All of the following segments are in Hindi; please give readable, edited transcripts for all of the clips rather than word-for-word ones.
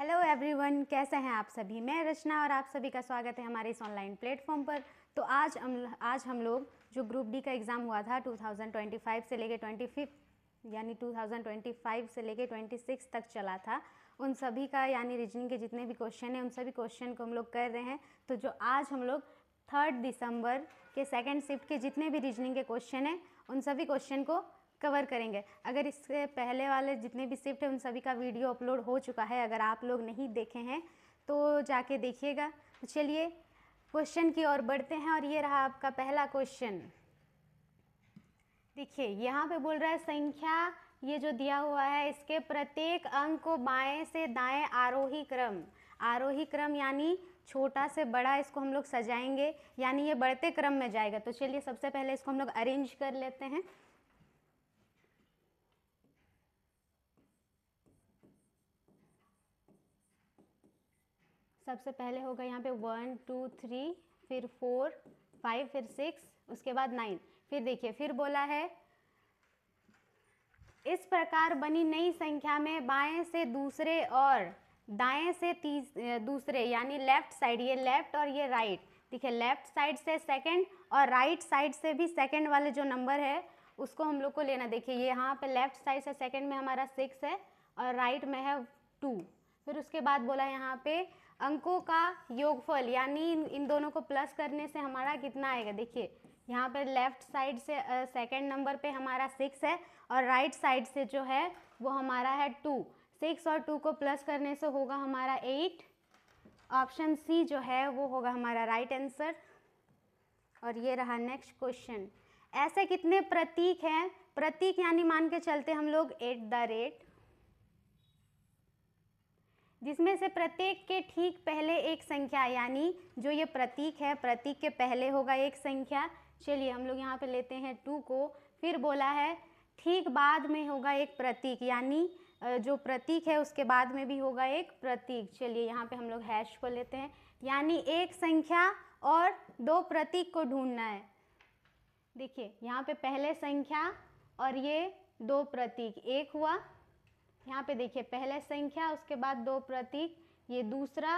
हेलो एवरीवन, कैसे हैं आप सभी। मैं रचना और आप सभी का स्वागत है हमारे इस ऑनलाइन प्लेटफॉर्म पर। तो आज हम लोग जो ग्रुप डी का एग्ज़ाम हुआ था 2025 से लेके 25 यानी 2025 से लेके 26 तक चला था, उन सभी का यानी रीजनिंग के जितने भी क्वेश्चन हैं उन सभी क्वेश्चन को हम लोग कर रहे हैं। तो जो आज हम लोग 3 दिसंबर के सेकेंड शिफ्ट के जितने भी रीजनिंग के क्वेश्चन हैं उन सभी क्वेश्चन को कवर करेंगे। अगर इससे पहले वाले जितने भी शिफ्ट है उन सभी का वीडियो अपलोड हो चुका है, अगर आप लोग नहीं देखे हैं तो जाके देखिएगा। तो चलिए क्वेश्चन की ओर बढ़ते हैं और ये रहा आपका पहला क्वेश्चन। देखिए यहाँ पे बोल रहा है संख्या ये जो दिया हुआ है इसके प्रत्येक अंक को बाएं से दाएं आरोही क्रम यानी छोटा से बड़ा इसको हम लोग सजाएंगे, यानी ये बढ़ते क्रम में जाएगा। तो चलिए सबसे पहले इसको हम लोग अरेंज कर लेते हैं। सबसे पहले होगा यहाँ पे 1 2 3, फिर 4 5, फिर 6, उसके बाद 9। फिर देखिए फिर बोला है इस प्रकार बनी नई संख्या में बाएं से दूसरे और दाएं से दूसरे यानी लेफ्ट साइड, ये लेफ्ट और ये राइट। देखिए लेफ्ट साइड से सेकंड और राइट साइड से भी सेकंड वाले जो नंबर है उसको हम लोग को लेना। देखिए ये यहाँ पे लेफ्ट साइड से सेकंड में हमारा 6 है और राइट में है 2। फिर उसके बाद बोला यहाँ पे अंकों का योगफल यानी इन दोनों को प्लस करने से हमारा कितना आएगा। देखिए यहाँ पे लेफ्ट साइड से सेकंड नंबर पे हमारा 6 है और राइट साइड से जो है वो हमारा है 2। 6 और 2 को प्लस करने से होगा हमारा 8। ऑप्शन सी जो है वो होगा हमारा राइट आंसर। और ये रहा नेक्स्ट क्वेश्चन। ऐसे कितने प्रतीक हैं, प्रतीक यानी मान के चलते हम लोग @ जिसमें से प्रत्येक के ठीक पहले एक संख्या, यानी जो ये प्रतीक है प्रतीक के पहले होगा एक संख्या। चलिए हम लोग यहाँ पे लेते हैं 2 को। फिर बोला है ठीक बाद में होगा एक प्रतीक, यानी जो प्रतीक है उसके बाद में भी होगा एक प्रतीक। चलिए यहाँ पे हम लोग हैश को लेते हैं, यानी एक संख्या और 2 प्रतीक को ढूंढना है। देखिए यहाँ पे पहले संख्या और ये 2 प्रतीक, एक हुआ। यहाँ पे देखिए पहले संख्या उसके बाद 2 प्रतीक, ये दूसरा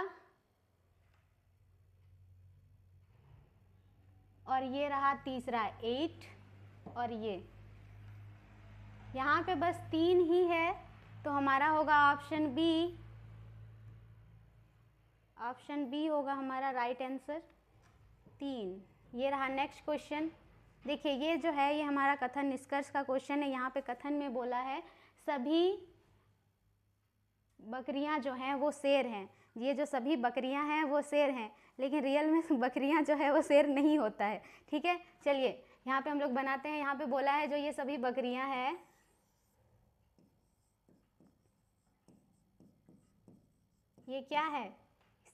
और ये रहा तीसरा 8। और ये यहाँ पे बस 3 ही है तो हमारा होगा ऑप्शन बी। ऑप्शन बी होगा हमारा राइट आंसर 3। ये रहा नेक्स्ट क्वेश्चन। देखिए ये जो है ये हमारा कथन निष्कर्ष का क्वेश्चन है। यहाँ पे कथन में बोला है सभी बकरियां जो हैं वो शेर हैं। ये जो सभी बकरियां हैं वो शेर हैं, लेकिन रियल में बकरियां जो है वो शेर नहीं होता है। ठीक है, चलिए यहाँ पे हम लोग बनाते हैं। यहाँ पे बोला है जो ये सभी बकरियां हैं ये क्या है,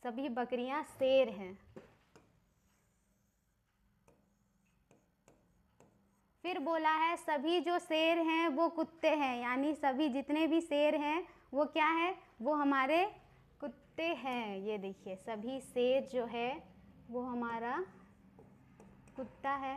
सभी बकरियां शेर हैं। फिर बोला है सभी जो शेर हैं वो कुत्ते हैं, यानी सभी जितने भी शेर हैं वो क्या है, वो हमारे कुत्ते हैं। ये देखिए सभी शेर जो है वो हमारा कुत्ता है।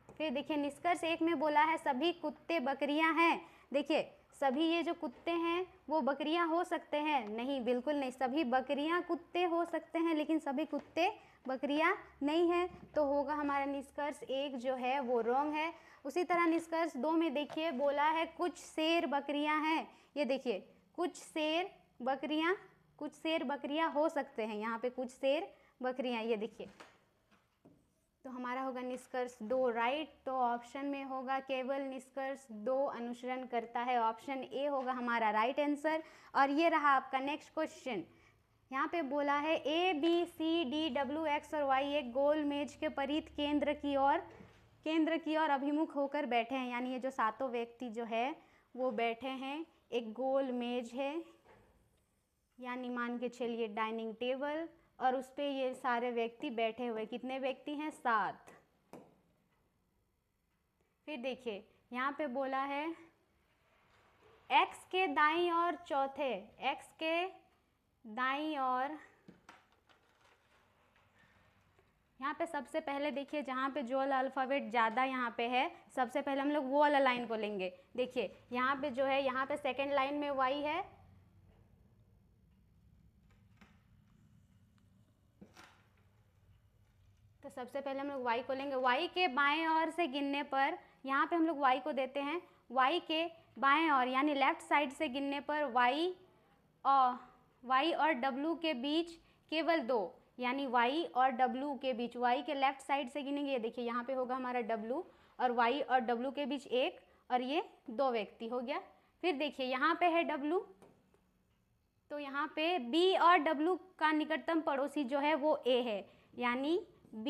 फिर देखिए निष्कर्ष 1 में बोला है सभी कुत्ते बकरियां हैं। देखिए सभी ये जो कुत्ते हैं वो बकरियां हो सकते हैं, नहीं बिल्कुल नहीं। सभी बकरियां कुत्ते हो सकते हैं लेकिन सभी कुत्ते बकरियां नहीं है, तो होगा हमारा निष्कर्ष 1 जो है वो रॉन्ग है। उसी तरह निष्कर्ष 2 में देखिए बोला है कुछ शेर बकरियां हैं। ये देखिए कुछ शेर बकरियां हो सकते हैं, यहाँ पे कुछ शेर बकरियां, ये देखिए। तो हमारा होगा निष्कर्ष 2 राइट। तो ऑप्शन में होगा केवल निष्कर्ष 2 अनुसरण करता है, ऑप्शन ए होगा हमारा राइट आंसर। और ये रहा आपका नेक्स्ट क्वेश्चन। यहाँ पे बोला है ABCD WX और Y एक गोल मेज के परिध केंद्र की ओर अभिमुख होकर बैठे हैं, यानी ये जो सातों व्यक्ति जो है वो बैठे हैं। एक गोल मेज है यानी मान के चलिए डाइनिंग टेबल, और उस पे ये सारे व्यक्ति बैठे हुए। कितने व्यक्ति हैं, 7। फिर देखिए यहाँ पे बोला है x के दाईं ओर x के दाईं ओर, यहाँ पे सबसे पहले देखिए जहाँ पे जो अल्फ़ाबेट ज़्यादा यहाँ पे है सबसे पहले हम लोग वो वाला लाइन को लेंगे। देखिए यहाँ पे जो है यहाँ पे सेकंड लाइन में y है तो सबसे पहले हम लोग y को लेंगे। y के बाएं ओर से गिनने पर, यहाँ पे हम लोग y को देते हैं, y के बाएं ओर यानी लेफ्ट साइड से गिनने पर y और w के बीच केवल 2, यानी y और w के बीच, y के लेफ्ट साइड से गिनेंगे, ये देखिए यहाँ पे होगा हमारा w और y और w के बीच 1 और ये 2 व्यक्ति हो गया। फिर देखिए यहाँ पे है w, तो यहाँ पे b और w का निकटतम पड़ोसी जो है वो a है, यानी b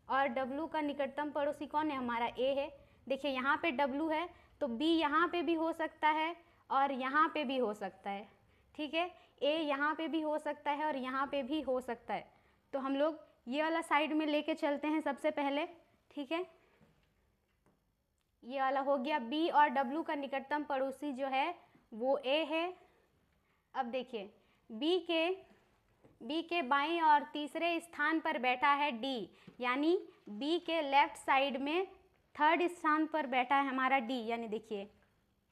और w का निकटतम पड़ोसी कौन है, हमारा a है। देखिए यहाँ पे w है तो b यहाँ पे भी हो सकता है और यहाँ पे भी हो सकता है, ठीक है, a यहाँ पे भी हो सकता है और यहाँ पे भी हो सकता है। तो हम लोग ये वाला साइड में लेके चलते हैं सबसे पहले, ठीक है, ये वाला हो गया। b और w का निकटतम पड़ोसी जो है वो a है। अब देखिए b के बाईं और तीसरे स्थान पर बैठा है d, यानी b के लेफ्ट साइड में थर्ड स्थान पर बैठा है हमारा d, यानी देखिए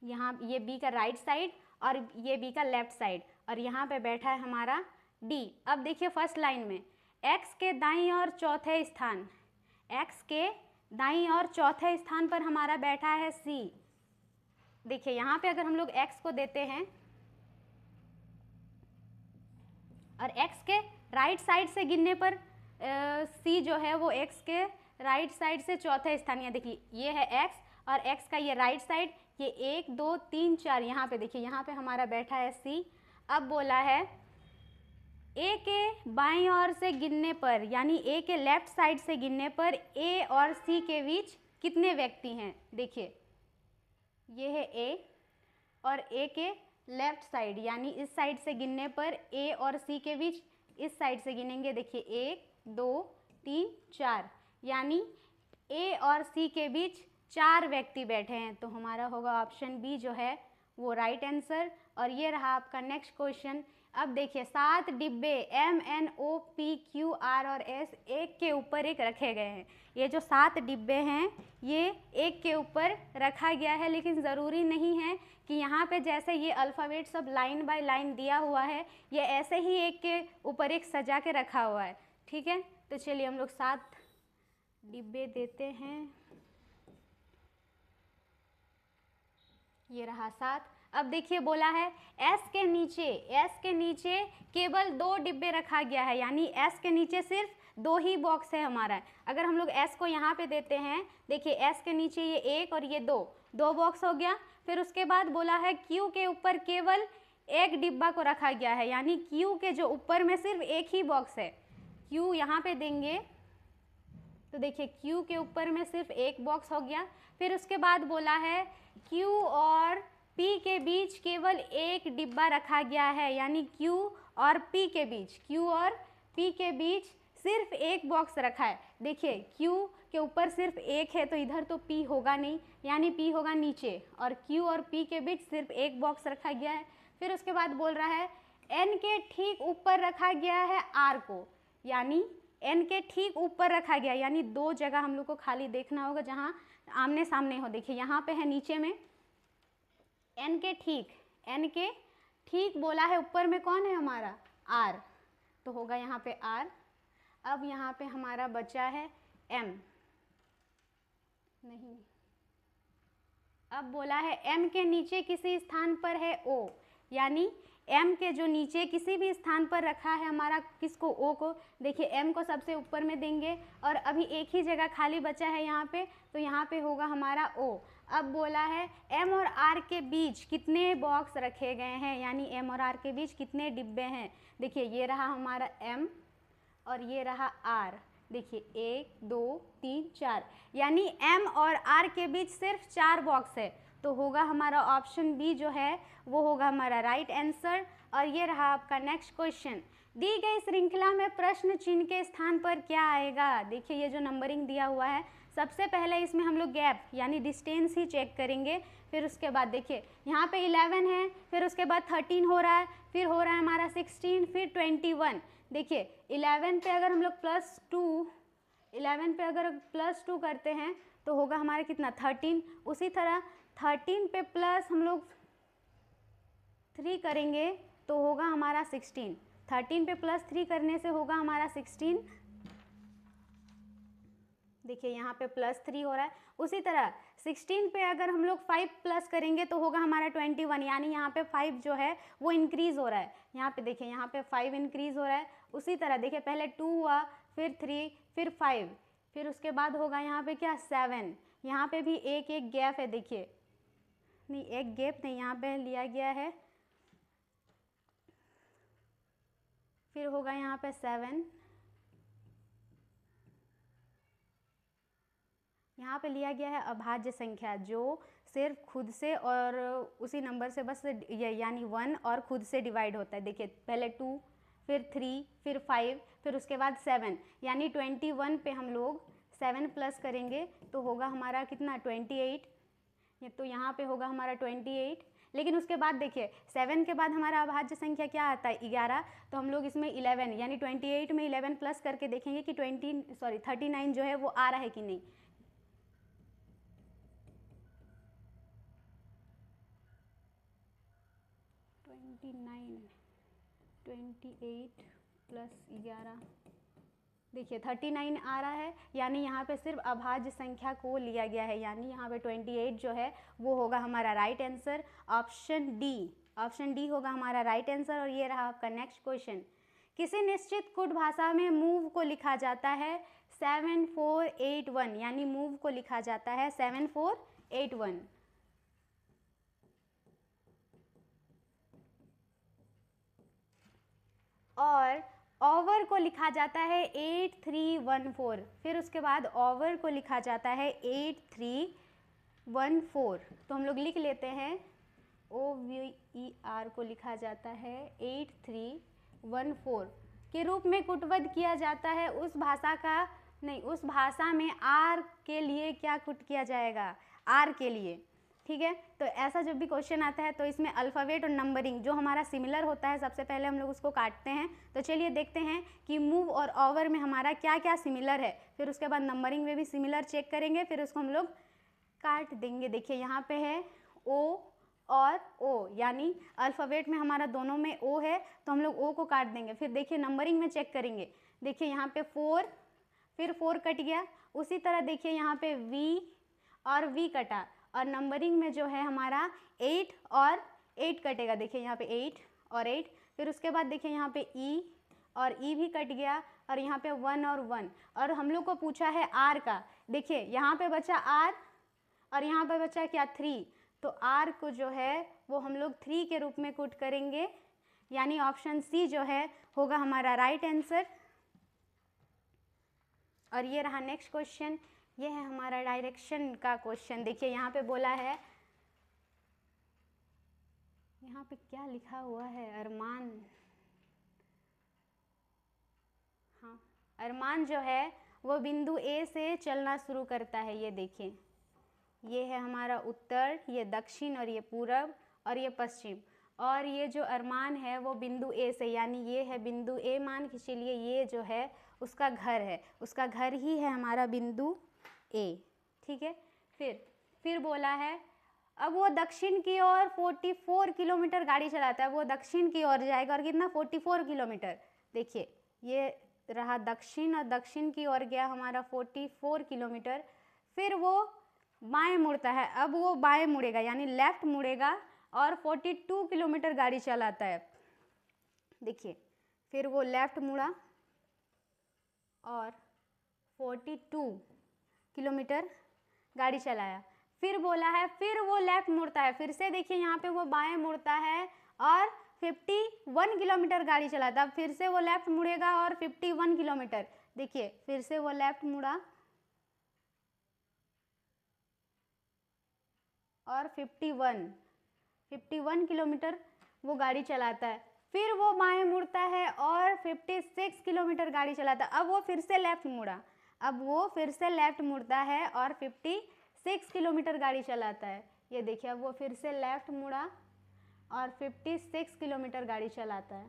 यहाँ ये b का राइट साइड और ये b का लेफ्ट साइड और यहाँ पे बैठा है हमारा d। अब देखिए फर्स्ट लाइन में x के दाईं और चौथे स्थान, x के दाईं और चौथे स्थान पर हमारा बैठा है c। देखिए यहाँ पे अगर हम लोग x को देते हैं और x के राइट साइड से गिनने पर c जो है वो x के राइट साइड से चौथे स्थान, या देखिए ये है x और x का ये राइट साइड, ये 1 2 3 4, यहाँ पे देखिए यहाँ पे हमारा बैठा है c। अब बोला है a के बाईं ओर से गिनने पर, यानी a के लेफ्ट साइड से गिनने पर a और c के बीच कितने व्यक्ति हैं। देखिए ये है a और a के लेफ्ट साइड, यानी इस साइड से गिनने पर a और c के बीच इस साइड से गिनेंगे, देखिए 1 2 3 4, यानी a और c के बीच 4 व्यक्ति बैठे हैं। तो हमारा होगा ऑप्शन बी जो है वो राइट आंसर। और ये रहा आपका नेक्स्ट क्वेश्चन। अब देखिए 7 डिब्बे M N O P Q R और S एक के ऊपर एक रखे गए हैं। ये जो 7 डिब्बे हैं ये एक के ऊपर रखा गया है, लेकिन ज़रूरी नहीं है कि यहाँ पे जैसे ये अल्फ़ाबेट सब लाइन बाय लाइन दिया हुआ है ये ऐसे ही एक के ऊपर एक सजा के रखा हुआ है, ठीक है। तो चलिए हम लोग 7 डिब्बे देते हैं, ये रहा 7। अब देखिए बोला है S के नीचे केवल 2 डिब्बे रखा गया है, यानी S के नीचे सिर्फ 2 ही बॉक्स है हमारा। अगर हम लोग S को यहाँ पे देते हैं, देखिए S के नीचे ये 1 और ये 2 बॉक्स हो गया। फिर उसके बाद बोला है Q के ऊपर केवल 1 डिब्बा को रखा गया है, यानी Q के जो ऊपर में सिर्फ 1 ही बॉक्स है। Q यहाँ पे देंगे तो देखिए Q के ऊपर में सिर्फ 1 बॉक्स हो गया। फिर उसके बाद बोला है Q और P के बीच केवल 1 डिब्बा रखा गया है, यानी Q और P के बीच सिर्फ 1 बॉक्स रखा है। देखिए Q के ऊपर सिर्फ 1 है तो इधर तो P होगा नहीं, यानी P होगा नीचे, और Q और P के बीच सिर्फ 1 बॉक्स रखा गया है। फिर उसके बाद बोल रहा है N के ठीक ऊपर रखा गया है R को, यानी N के ठीक ऊपर रखा गया, यानी 2 जगह हम लोग को खाली देखना होगा जहाँ आमने सामने हो। देखिए यहाँ पे है नीचे में N के ठीक बोला है, ऊपर में कौन है हमारा R, तो होगा यहाँ पे R। अब यहाँ पे हमारा बचा है M, नहीं, अब बोला है M के नीचे किसी स्थान पर है O, यानी M के जो नीचे किसी भी स्थान पर रखा है हमारा किसको, O को। देखिए M को सबसे ऊपर में देंगे और अभी एक ही जगह खाली बचा है यहाँ पे, तो यहाँ पे होगा हमारा O। अब बोला है M और R के बीच कितने बॉक्स रखे गए हैं, यानी M और R के बीच कितने डिब्बे हैं। देखिए ये रहा हमारा M और ये रहा R, देखिए 1 2 3 4, यानी M और R के बीच सिर्फ 4 बॉक्स है, तो होगा हमारा ऑप्शन बी जो है वो होगा हमारा राइट आंसर। और ये रहा आपका नेक्स्ट क्वेश्चन। दी गई श्रृंखला में प्रश्न चिन्ह के स्थान पर क्या आएगा। देखिए ये जो नंबरिंग दिया हुआ है, सबसे पहले इसमें हम लोग गैप यानी डिस्टेंस ही चेक करेंगे। फिर उसके बाद देखिए यहाँ पे 11 है, फिर उसके बाद 13 हो रहा है, फिर हो रहा है हमारा 16, फिर 21। देखिए 11 पे अगर हम लोग +2 करते हैं तो होगा हमारा कितना 13। उसी तरह 13 पे प्लस हम लोग 3 करेंगे तो होगा हमारा 16। 13 पे +3 करने से होगा हमारा 16। देखिए यहाँ पे +3 हो रहा है। उसी तरह 16 पे अगर हम लोग 5 प्लस करेंगे तो होगा हमारा 21, यानी यहाँ पे 5 जो है वो इंक्रीज़ हो रहा है। यहाँ पे देखिए यहाँ पे 5 इंक्रीज़ हो रहा है। उसी तरह देखिए पहले 2 हुआ, फिर 3, फिर 5, फिर उसके बाद होगा यहाँ पे क्या 7। यहाँ पे भी एक एक गैप है, देखिए नहीं एक गैप नहीं, यहाँ पे लिया गया है, फिर होगा यहाँ पे 7, यहाँ पे लिया गया है अभाज्य संख्या जो सिर्फ खुद से और उसी नंबर से बस यानी 1 और खुद से डिवाइड होता है। देखिए पहले 2, फिर 3, फिर 5, फिर उसके बाद 7, यानी 21 पे हम लोग 7 प्लस करेंगे तो होगा हमारा कितना 28। ये तो यहाँ पे होगा हमारा 28, लेकिन उसके बाद देखिए 7 के बाद हमारा अभाज्य संख्या क्या आता है 11, तो हम लोग इसमें 11 यानी 28 में 11 प्लस करके देखेंगे कि 39 जो है वो आ रहा है कि नहीं। 28 प्लस 11, देखिए 39 आ रहा है, यानी यहाँ पे सिर्फ अभाज्य संख्या को लिया गया है, यानी यहाँ पे 28 जो है वो होगा हमारा राइट आंसर। ऑप्शन डी होगा हमारा राइट आंसर। और ये रहा आपका नेक्स्ट क्वेश्चन। किसी निश्चित कूट भाषा में मूव को लिखा जाता है 7481, यानी मूव को लिखा जाता है 7481। और ओवर को लिखा जाता है 8314, फिर उसके बाद ओवर को लिखा जाता है 8314। तो हम लोग लिख लेते हैं OVER को लिखा जाता है 8314 के रूप में कुटवध किया जाता है। उस भाषा में आर के लिए क्या कुट किया जाएगा, आर के लिए, ठीक है। तो ऐसा जब भी क्वेश्चन आता है तो इसमें अल्फ़ाबेट और नंबरिंग जो हमारा सिमिलर होता है सबसे पहले हम लोग उसको काटते हैं। तो चलिए देखते हैं कि मूव और ओवर में हमारा क्या क्या सिमिलर है, फिर उसके बाद नंबरिंग में भी सिमिलर चेक करेंगे, फिर उसको हम लोग काट देंगे। देखिए यहाँ पे है ओ और ओ, यानी अल्फ़ाबेट में हमारा दोनों में ओ है तो हम लोग ओ को काट देंगे। फिर देखिए नंबरिंग में चेक करेंगे, देखिए यहाँ पे 4, फिर 4 कट गया। उसी तरह देखिए यहाँ पे वी और वी कटा, और नंबरिंग में जो है हमारा 8 और 8 कटेगा। देखिए यहाँ पे 8 और 8, फिर उसके बाद देखिए यहाँ पे ई और ई भी कट गया, और यहाँ पे 1 और 1। और हम लोग को पूछा है आर का, देखिए यहाँ पे बचा आर और यहाँ पे बचा क्या 3, तो आर को जो है वो हम लोग 3 के रूप में कुट करेंगे, यानी ऑप्शन सी जो है होगा हमारा राइट आंसर। और ये रहा नेक्स्ट क्वेश्चन, ये है हमारा डायरेक्शन का क्वेश्चन। देखिए यहाँ पे बोला है, यहाँ पे क्या लिखा हुआ है, अरमान, हाँ अरमान जो है वो बिंदु ए से चलना शुरू करता है। ये देखिए ये है हमारा उत्तर, ये दक्षिण, और ये पूरब, और ये पश्चिम। और ये जो अरमान है वो बिंदु ए से, यानी ये है बिंदु ए, मान के चलिए ये जो है उसका घर है, उसका घर ही है हमारा बिंदु ए, ठीक है। फिर बोला है अब वो दक्षिण की ओर 44 किलोमीटर गाड़ी चलाता है, वो दक्षिण की ओर जाएगा और कितना 44 किलोमीटर। देखिए ये रहा दक्षिण, और दक्षिण की ओर गया हमारा 44 किलोमीटर। फिर वो बाएं मुड़ता है, अब वो बाएं मुड़ेगा यानी लेफ्ट मुड़ेगा और 42 किलोमीटर गाड़ी चलाता है। देखिए फिर वो लेफ्ट मुड़ा और 42 किलोमीटर गाड़ी चलाया। फिर बोला है फिर वो लेफ्ट मुड़ता है, फिर से देखिए यहाँ पे वो बाएं मुड़ता है और 51 किलोमीटर गाड़ी चलाता है। फिर से वो लेफ्ट मुड़ेगा और 51 किलोमीटर, देखिए फिर से वो लेफ्ट मुड़ा और 51 किलोमीटर वो गाड़ी चलाता है। फिर वो बाएं मुड़ता है और 56 किलोमीटर गाड़ी चलाता है। अब वो फिर से लेफ्ट मुड़ा, अब वो फिर से लेफ्ट मुड़ता है और 56 किलोमीटर गाड़ी चलाता है। ये देखिए अब वो फिर से लेफ्ट मुड़ा और 56 किलोमीटर गाड़ी चलाता है।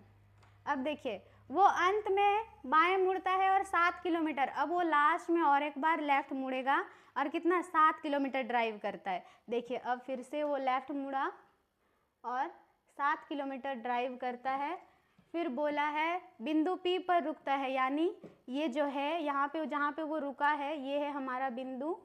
अब देखिए वो अंत में बाएं मुड़ता है और 7 किलोमीटर, अब वो लास्ट में और एक बार लेफ्ट मुड़ेगा और कितना 7 किलोमीटर ड्राइव करता है। देखिए अब फिर से वो लेफ्ट मुड़ा और 7 किलोमीटर ड्राइव करता है। फिर बोला है बिंदु P पर रुकता है, यानी ये जो है यहाँ पे जहाँ पे वो रुका है ये है हमारा बिंदु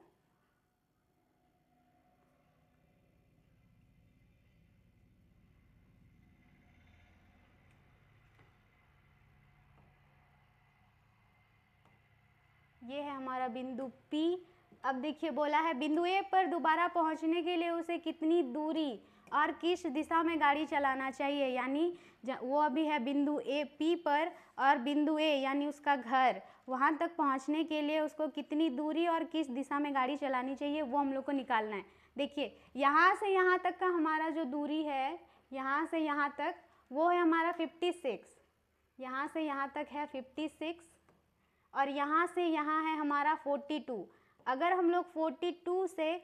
ये है हमारा बिंदु P। अब देखिए बोला है बिंदु A पर दोबारा पहुंचने के लिए उसे कितनी दूरी और किस दिशा में गाड़ी चलाना चाहिए, यानी वो अभी है बिंदु A P पर और बिंदु A यानी उसका घर, वहाँ तक पहुँचने के लिए उसको कितनी दूरी और किस दिशा में गाड़ी चलानी चाहिए वो हम लोग को निकालना है। देखिए यहाँ से यहाँ तक का हमारा जो दूरी है, यहाँ से यहाँ तक वो है हमारा 56, यहाँ से यहाँ तक है 56 और यहाँ से यहाँ है हमारा 42। अगर हम लोग 56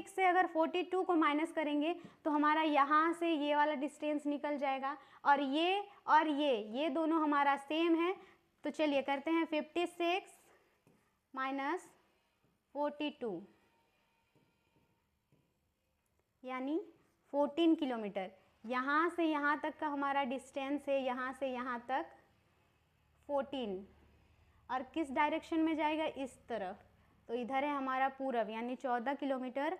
से अगर 42 को माइनस करेंगे तो हमारा यहाँ से ये वाला डिस्टेंस निकल जाएगा और ये दोनों हमारा सेम है। तो चलिए करते हैं 56 माइनस 42 यानी 14 किलोमीटर। यहाँ से यहाँ तक का हमारा डिस्टेंस है, यहाँ से यहाँ तक 14 और किस डायरेक्शन में जाएगा, इस तरफ। तो इधर है हमारा पूरब यानी 14 किलोमीटर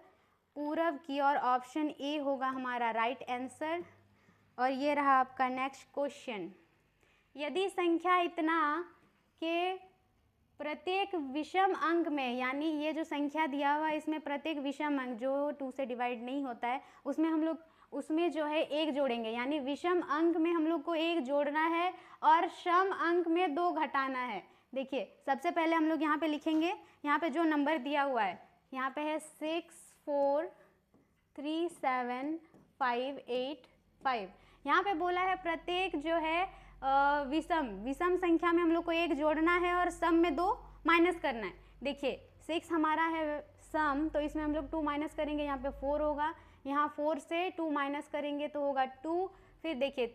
पूरब की ओर। ऑप्शन ए होगा हमारा राइट आंसर। और ये रहा आपका नेक्स्ट क्वेश्चन। यदि संख्या इतना के प्रत्येक विषम अंक में, यानी ये जो संख्या दिया हुआ है इसमें प्रत्येक विषम अंक जो 2 से डिवाइड नहीं होता है उसमें हम लोग उसमें जो है 1 जोड़ेंगे, यानी विषम अंक में हम लोग को 1 जोड़ना है और सम अंक में 2 घटाना है। देखिए सबसे पहले हम लोग यहाँ पे लिखेंगे, यहाँ पे जो नंबर दिया हुआ है यहाँ पे है 6437585। यहाँ पे बोला है प्रत्येक जो है विषम संख्या में हम लोग को 1 जोड़ना है और सम में 2 माइनस करना है। देखिए 6 हमारा है सम, तो इसमें हम लोग 2 माइनस करेंगे, यहाँ पे 4 होगा, यहाँ 4 से 2 माइनस करेंगे तो होगा 2। फिर देखिए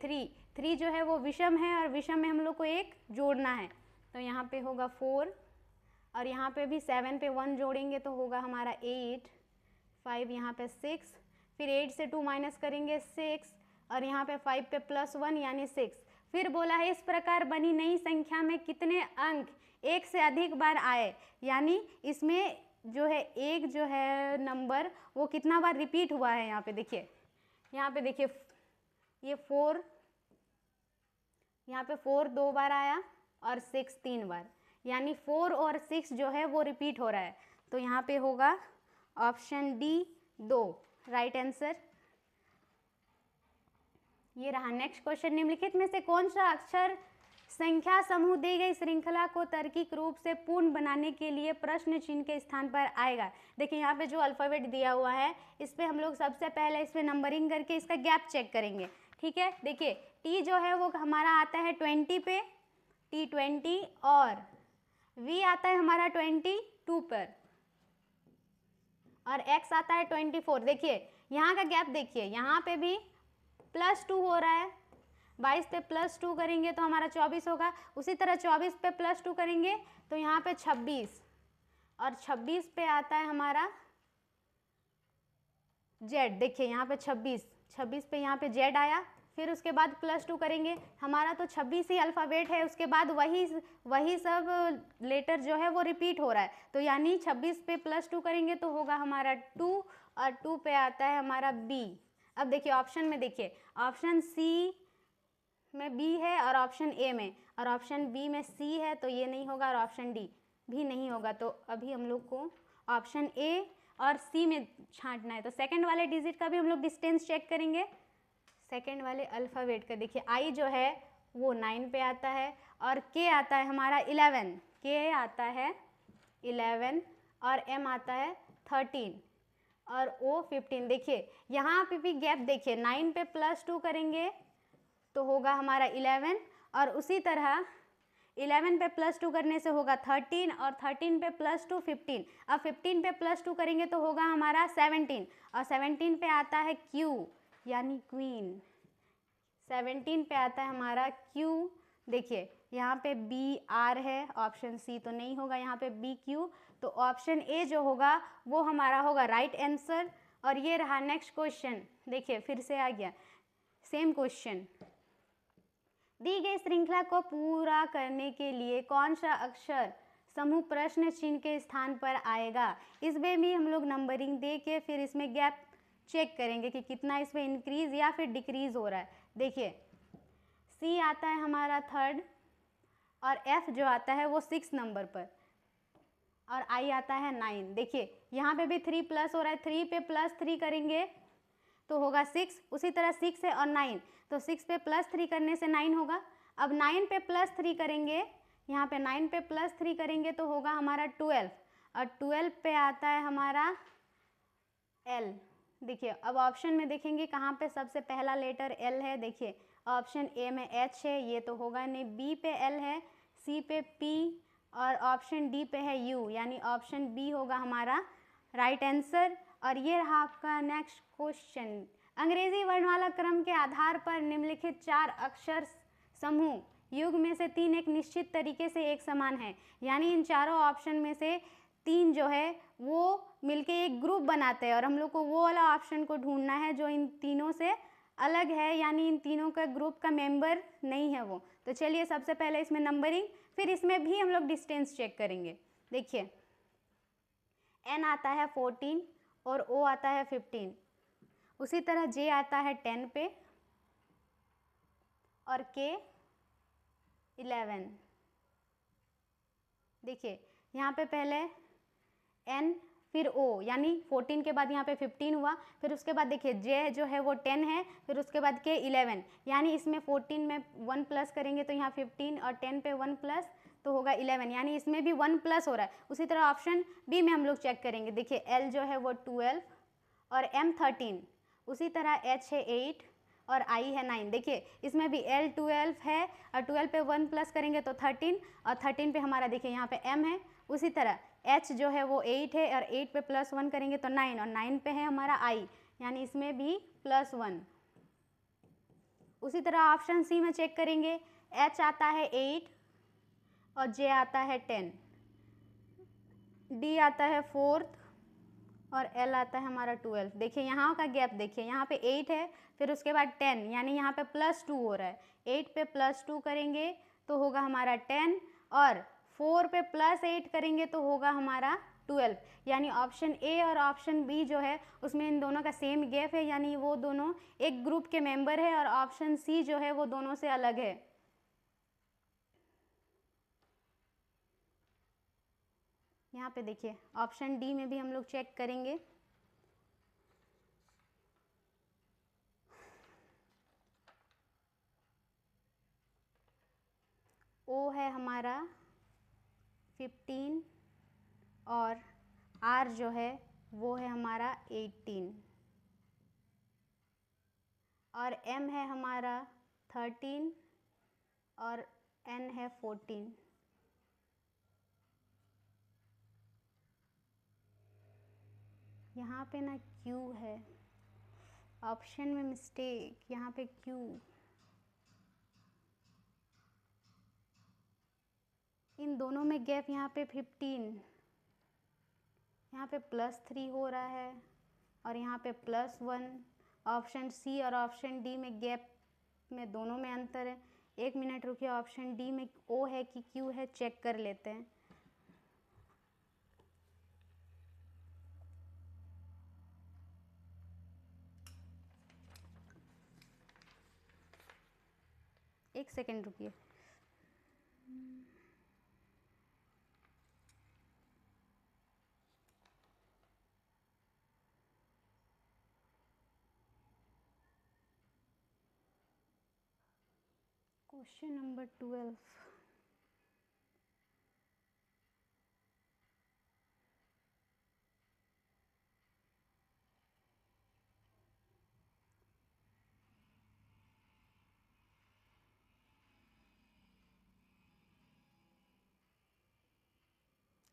3 जो है वो विषम है और विषम में हम लोग को 1 जोड़ना है, तो यहाँ पे होगा 4 और यहाँ पे भी 7 पे 1 जोड़ेंगे तो होगा हमारा 8, 5 यहाँ पे 6, फिर 8 से 2 माइनस करेंगे 6 और यहाँ पे 5 पे +1 यानी 6। फिर बोला है इस प्रकार बनी नई संख्या में कितने अंक 1 से अधिक बार आए, यानी इसमें जो है एक जो है नंबर वो कितना बार रिपीट हुआ है। यहाँ पे देखिए ये 4, यहाँ पे 4 2 बार आया और 6 3 बार, यानी 4 और 6 जो है वो रिपीट हो रहा है। तो यहाँ पे होगा ऑप्शन डी 2 राइट आंसर। ये रहा नेक्स्ट क्वेश्चन। निम्नलिखित में से कौन सा अक्षर संख्या समूह दी गई श्रृंखला को तार्किक रूप से पूर्ण बनाने के लिए प्रश्न चिन्ह के स्थान पर आएगा। देखिए यहाँ पे जो अल्फ़ाबेट दिया हुआ है इस पर हम लोग सबसे पहले इस पर नंबरिंग करके इसका गैप चेक करेंगे, ठीक है। देखिए टी जो है वो हमारा आता है 20 पे, टी 20, और वी आता है हमारा 22 पर और एक्स आता है 24। देखिए यहाँ का गैप देखिए, यहाँ पे भी +2 हो रहा है, 22 पे +2 करेंगे तो हमारा 24 होगा, उसी तरह 24 पे +2 करेंगे तो यहाँ पे 26 और 26 पे आता है हमारा जेड। देखिए यहाँ पे 26 पे यहाँ पे जेड आया, फिर उसके बाद +2 करेंगे, हमारा तो 26 ही अल्फ़ाबेट है, उसके बाद वही सब लेटर जो है वो रिपीट हो रहा है, तो यानी 26 पे +2 करेंगे तो होगा हमारा 2 और 2 पे आता है हमारा बी। अब देखिए ऑप्शन में, देखिए ऑप्शन सी में बी है और ऑप्शन ए में, और ऑप्शन बी में सी है तो ये नहीं होगा और ऑप्शन डी भी नहीं होगा। तो अभी हम लोग को ऑप्शन ए और सी में छांटना है। तो सेकंड वाले डिजिट का भी हम लोग डिस्टेंस चेक करेंगे, सेकंड वाले अल्फ़ाबेट का। देखिए आई जो है वो 9 पे आता है और के आता है हमारा 11, के आता है 11 और एम आता है 13 और ओ 15। देखिए यहाँ पे भी गैप देखिए, 9 पे +2 करेंगे तो होगा हमारा 11 और उसी तरह 11 पे +2 करने से होगा 13 और 13 पे +2 15। अब 15 पे +2 करेंगे तो होगा हमारा 17 और 17 पे आता है क्यू यानी क्वीन, 17 पे आता है हमारा क्यू। देखिए यहाँ पे बी आर है, ऑप्शन सी तो नहीं होगा, यहाँ पे बी क्यू, तो ऑप्शन ए जो होगा वो हमारा होगा राइट आंसर। और ये रहा नेक्स्ट क्वेश्चन। देखिए फिर से आ गया सेम क्वेश्चन। दी गई श्रृंखला को पूरा करने के लिए कौन सा अक्षर समूह प्रश्न चिन्ह के स्थान पर आएगा। इसमें भी हम लोग नंबरिंग दे के फिर इसमें गैप चेक करेंगे कि कितना इसमें इंक्रीज या फिर डिक्रीज हो रहा है। देखिए सी आता है हमारा 3rd और एफ जो आता है वो 6 नंबर पर और आई आता है 9। देखिए यहाँ पे भी 3 प्लस हो रहा है, 3 पे +3 करेंगे तो होगा 6। उसी तरह 6 है और 9, तो 6 पे +3 करने से 9 होगा। अब 9 पे +3 करेंगे, यहाँ पे 9 पे +3 करेंगे तो होगा हमारा 12 और 12 पे आता है हमारा L। देखिए अब ऑप्शन में देखेंगे कहाँ पे सबसे पहला लेटर L है। देखिए ऑप्शन ए में H है, ये तो होगा नहीं। बी पे L है, सी पे P और ऑप्शन डी पे है U, यानी ऑप्शन बी होगा हमारा राइट आंसर। और ये रहा आपका नेक्स्ट क्वेश्चन। अंग्रेजी वर्णमाला क्रम के आधार पर निम्नलिखित 4 अक्षर समूह युग में से 3 एक निश्चित तरीके से एक समान है, यानी इन चारों ऑप्शन में से 3 जो है वो मिलके एक ग्रुप बनाते हैं और हम लोग को वो वाला ऑप्शन को ढूंढना है जो इन तीनों से अलग है, यानी इन तीनों का ग्रुप का मेंबर नहीं है वो। तो चलिए सबसे पहले इसमें नंबरिंग, फिर इसमें भी हम लोग डिस्टेंस चेक करेंगे। देखिए N आता है 14 और O आता है 15, उसी तरह J आता है 10 पे और K 11। देखिए यहाँ पे पहले N फिर O, यानी 14 के बाद यहाँ पे 15 हुआ, फिर उसके बाद देखिए J जो है वो 10 है, फिर उसके बाद K 11, यानी इसमें 14 में 1 प्लस करेंगे तो यहाँ 15 और 10 पे 1 प्लस तो होगा 11, यानी इसमें भी 1 प्लस हो रहा है। उसी तरह ऑप्शन बी में हम लोग चेक करेंगे। देखिए L जो है वो 12 और M 13, उसी तरह H है 8 और I है 9। देखिए इसमें भी L 12 है और 12 पे 1 प्लस करेंगे तो 13 और 13 पे हमारा देखिए यहाँ पे M है। उसी तरह H जो है वो 8 है और 8 पे +1 करेंगे तो 9 और 9 पे है हमारा I, यानी इसमें भी +1। उसी तरह ऑप्शन सी में चेक करेंगे। H आता है 8 और J आता है 10, D आता है 4th और L आता है हमारा 12। देखिए यहाँ का गैप देखिए, यहाँ पे 8 है फिर उसके बाद 10, यानी यहाँ पे +2 हो रहा है। 8 पे +2 करेंगे तो होगा हमारा 10 और 4 पे +8 करेंगे तो होगा हमारा 12, यानी ऑप्शन ए और ऑप्शन बी जो है उसमें इन दोनों का सेम गैप है, यानी वो दोनों एक ग्रुप के मेंबर है और ऑप्शन सी जो है वो दोनों से अलग है। यहाँ पे देखिए ऑप्शन डी में भी हम लोग चेक करेंगे। ओ है हमारा 15 और आर जो है वो है हमारा 18 और एम है हमारा 13 और एन है 14। यहाँ पे ना क्यू है, ऑप्शन में मिस्टेक, यहाँ पे क्यू। इन दोनों में गैप यहाँ पे 15, यहाँ पे +3 हो रहा है और यहाँ पे +1। ऑप्शन सी और ऑप्शन डी में गैप में दोनों में अंतर है। 1 मिनट रुकिए, ऑप्शन डी में ओ है कि क्यू है चेक कर लेते हैं। एक सेकेंड रुकिए। Question number 12।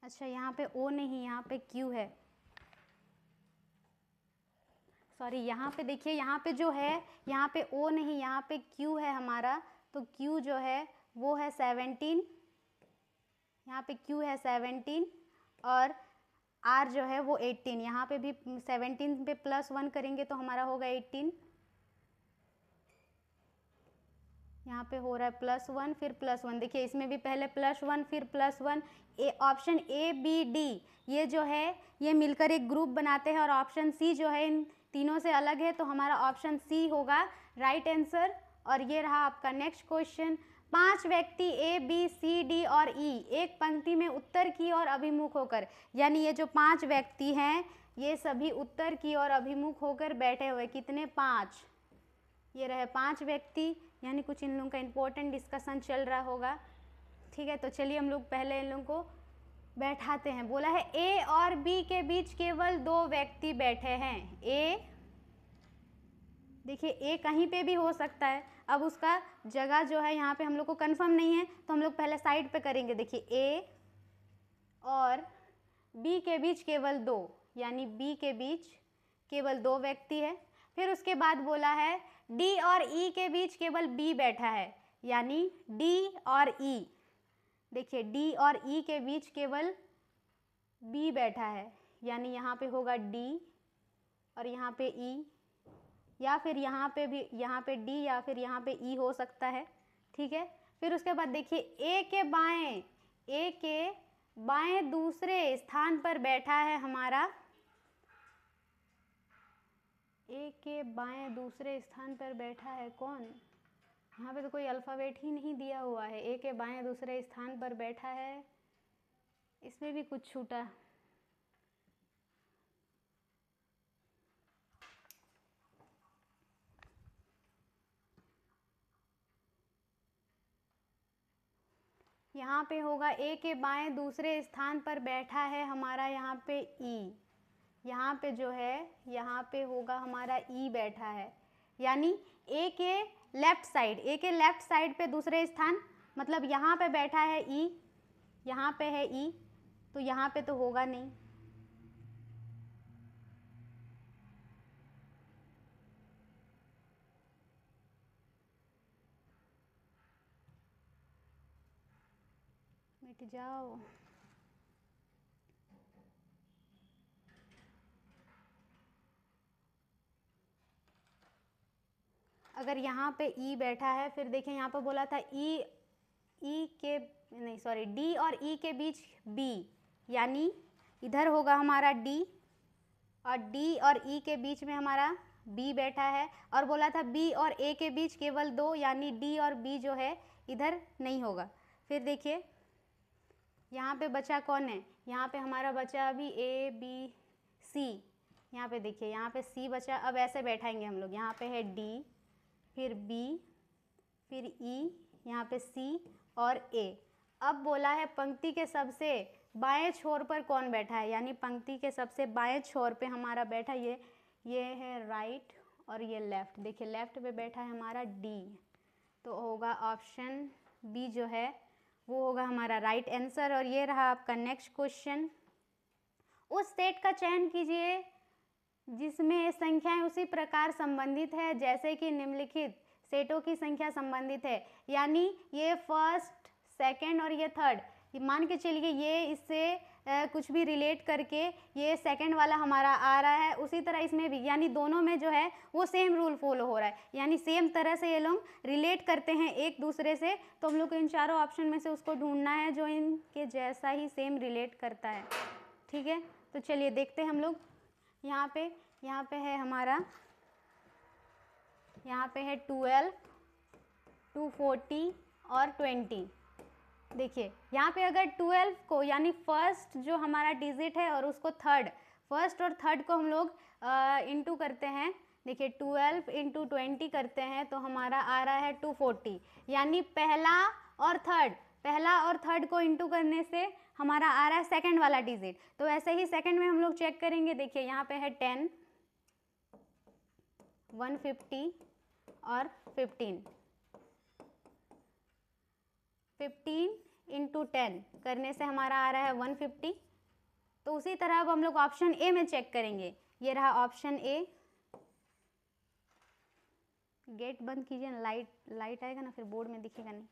अच्छा यहाँ पे ओ नहीं, यहाँ पे क्यू है। सॉरी, यहाँ पे देखिए, यहाँ पे जो है यहाँ पे ओ नहीं, यहाँ पे क्यू है हमारा। तो क्यू जो है वो है 17, यहाँ पे क्यू है 17 और आर जो है वो 18। यहाँ पे भी 17 पे +1 करेंगे तो हमारा होगा 18। यहाँ पे हो रहा है +1 फिर +1, देखिए इसमें भी पहले +1 फिर +1। ऑप्शन ए बी डी ये जो है ये मिलकर एक ग्रुप बनाते हैं और ऑप्शन सी जो है इन तीनों से अलग है, तो हमारा ऑप्शन सी होगा राइट आंसर। और ये रहा आपका नेक्स्ट क्वेश्चन। 5 व्यक्ति ए बी सी डी और ई एक पंक्ति में उत्तर की ओर अभिमुख होकर, यानी ये जो 5 व्यक्ति हैं ये सभी उत्तर की ओर अभिमुख होकर बैठे हुए, कितने 5, ये रहे 5 व्यक्ति, यानी कुछ इन लोगों का इंपॉर्टेंट डिस्कशन चल रहा होगा। ठीक है, तो चलिए हम लोग पहले इन लोगों को बैठाते हैं। बोला है ए और बी के बीच केवल 2 व्यक्ति बैठे हैं। ए, देखिए ए कहीं पे भी हो सकता है, अब उसका जगह जो है यहाँ पे हम लोग को कंफर्म नहीं है, तो हम लोग पहले साइड पे करेंगे। देखिए ए और बी के बीच केवल 2, यानी बी के बीच केवल 2 व्यक्ति है। फिर उसके बाद बोला है डी और ई के बीच केवल बी बैठा है, यानी डी और ई, देखिए डी और ई के बीच केवल बी बैठा है, यानी यहाँ पे होगा डी और यहाँ पे ई, या फिर यहाँ पे भी, यहाँ पे डी या फिर यहाँ पे ई हो सकता है। ठीक है, फिर उसके बाद देखिए ए के बाएं दूसरे स्थान पर बैठा है हमारा, ए के बाएं दूसरे स्थान पर बैठा है कौन, यहाँ पे तो कोई अल्फ़ाबेट ही नहीं दिया हुआ है। ए के बाएं दूसरे स्थान पर बैठा है, इसमें भी कुछ छूटा। यहाँ पे होगा ए के बाएं दूसरे स्थान पर बैठा है हमारा यहाँ पे ई, यहाँ पे जो है यहाँ पे होगा हमारा ई बैठा है, यानी ए के लेफ्ट साइड पे दूसरे स्थान, मतलब यहाँ पे बैठा है ई, यहाँ पे है ई, तो यहाँ पे तो होगा नहीं। मिट जाओ। अगर यहाँ पे ई बैठा है, फिर देखिए यहाँ पे बोला था डी और ई के बीच बी, यानी इधर होगा हमारा डी, और डी और ई के बीच में हमारा बी बैठा है, और बोला था बी और ए के बीच केवल 2, यानी डी और बी जो है इधर नहीं होगा। फिर देखिए यहाँ पे बचा कौन है, यहाँ पे हमारा बचा अभी ए बी सी, यहाँ पे देखिए यहाँ पे सी बचा। अब ऐसे बैठाएंगे हम लोग, यहाँ पे है डी, फिर बी, फिर ई, यहाँ पे सी और ए। अब बोला है पंक्ति के सबसे बाएं छोर पर कौन बैठा है, यानी पंक्ति के सबसे बाएं छोर पे हमारा बैठा ये है राइट और ये लेफ्ट। देखिए लेफ्ट पे बैठा है हमारा डी, तो होगा ऑप्शन बी जो है वो होगा हमारा राइट आंसर। और ये रहा आपका नेक्स्ट क्वेश्चन। उस सेट का चयन कीजिए जिसमें संख्याएं उसी प्रकार संबंधित है जैसे कि निम्नलिखित सेटों की संख्या संबंधित है, यानी ये फर्स्ट, सेकंड और ये थर्ड, मान के चलिए ये इससे कुछ भी रिलेट करके ये सेकंड वाला हमारा आ रहा है, उसी तरह इसमें भी, यानी दोनों में जो है वो सेम रूल फॉलो हो रहा है, यानी सेम तरह से ये लोग रिलेट करते हैं एक दूसरे से। तो हम लोग को इन चारों ऑप्शन में से उसको ढूंढना है जो इनके जैसा ही सेम रिलेट करता है। ठीक है, तो चलिए देखते हैं हम लोग। यहाँ पे है हमारा, यहाँ पे है 12, 240 और 20। देखिए यहाँ पे अगर 12 को, यानी फर्स्ट जो हमारा डिजिट है और उसको थर्ड, फर्स्ट और थर्ड को हम लोग इंटू करते हैं। देखिए 12 इंटू 20 करते हैं तो हमारा आ रहा है 240, यानी पहला और थर्ड को इंटू करने से हमारा आ रहा है सेकंड वाला डिजिट। तो ऐसे ही सेकंड में हम लोग चेक करेंगे। देखिए यहाँ पे है 10, 150 और 15 इंटू 10 करने से हमारा आ रहा है 150। तो उसी तरह अब हम लोग ऑप्शन ए में चेक करेंगे। ये रहा ऑप्शन ए। गेट बंद कीजिए ना, लाइट आएगा ना, फिर बोर्ड में दिखेगा नहीं।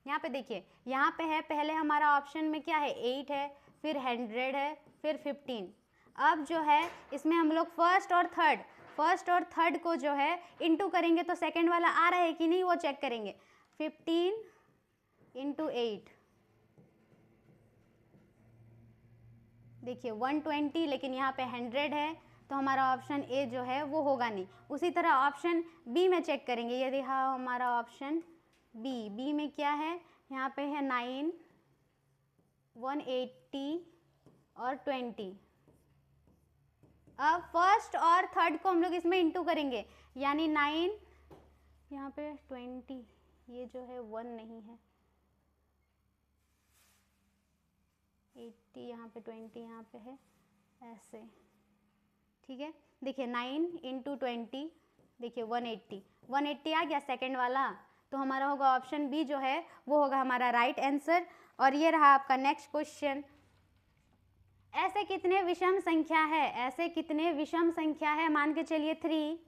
यहाँ पे देखिए, यहाँ पे है पहले हमारा ऑप्शन में क्या है 8 है, फिर 100 है, फिर 15। अब जो है इसमें हम लोग फर्स्ट फर्स्ट और थर्ड को जो है इंटू करेंगे तो सेकंड वाला आ रहा है कि नहीं वो चेक करेंगे। 15 × 8 देखिए 120, लेकिन यहाँ पे 100 है तो हमारा ऑप्शन ए जो है वो होगा नहीं। उसी तरह ऑप्शन बी में चेक करेंगे। ये देखा हमारा ऑप्शन बी में क्या है, यहाँ पे है 9, 180 और 20। अब फर्स्ट और थर्ड को हम लोग इसमें इंटू करेंगे, यानी 9 यहाँ पे 20, ये जो है 1 नहीं है, 80 यहाँ पे 20 यहाँ पे है, ऐसे ठीक है। देखिए 9 × 20 देखिए 180 आ गया सेकंड वाला, तो हमारा होगा ऑप्शन बी जो है वो होगा हमारा राइट आंसर। और ये रहा आपका नेक्स्ट क्वेश्चन। ऐसे कितने विषम संख्या है, ऐसे कितने विषम संख्या है, मान के चलिए 3,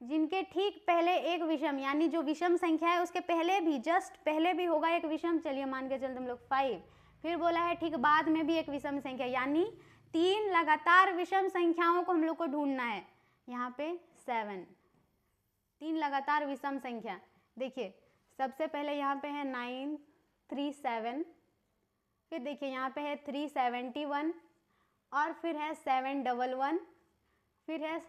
जिनके ठीक पहले एक विषम, यानी जो विषम संख्या है उसके पहले भी, जस्ट पहले भी होगा एक विषम। चलिए मान के चलते हम लोग 5, फिर बोला है ठीक बाद में भी एक विषम संख्या, यानी 3 लगातार विषम संख्याओं को हम लोग को ढूंढना है। यहाँ पे 7, 3 लगातार विषम संख्या। देखिए सबसे पहले यहाँ पे है 937, फिर देखिए यहाँ पे है 371 और फिर है 711, फिर है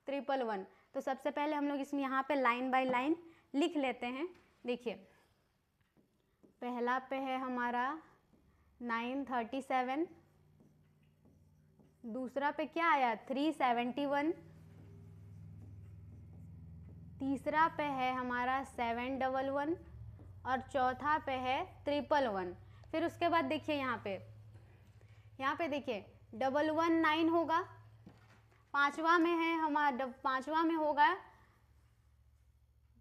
111। तो सबसे पहले हम लोग इसमें यहाँ पे लाइन बाय लाइन लिख लेते हैं। देखिए पहला पे है हमारा 937, दूसरा पे क्या आया 371, तीसरा पे है हमारा 711 और चौथा पे है 111। फिर उसके बाद देखिए यहाँ पे देखिए 119 होगा, पांचवा में है हमारा, पांचवा में होगा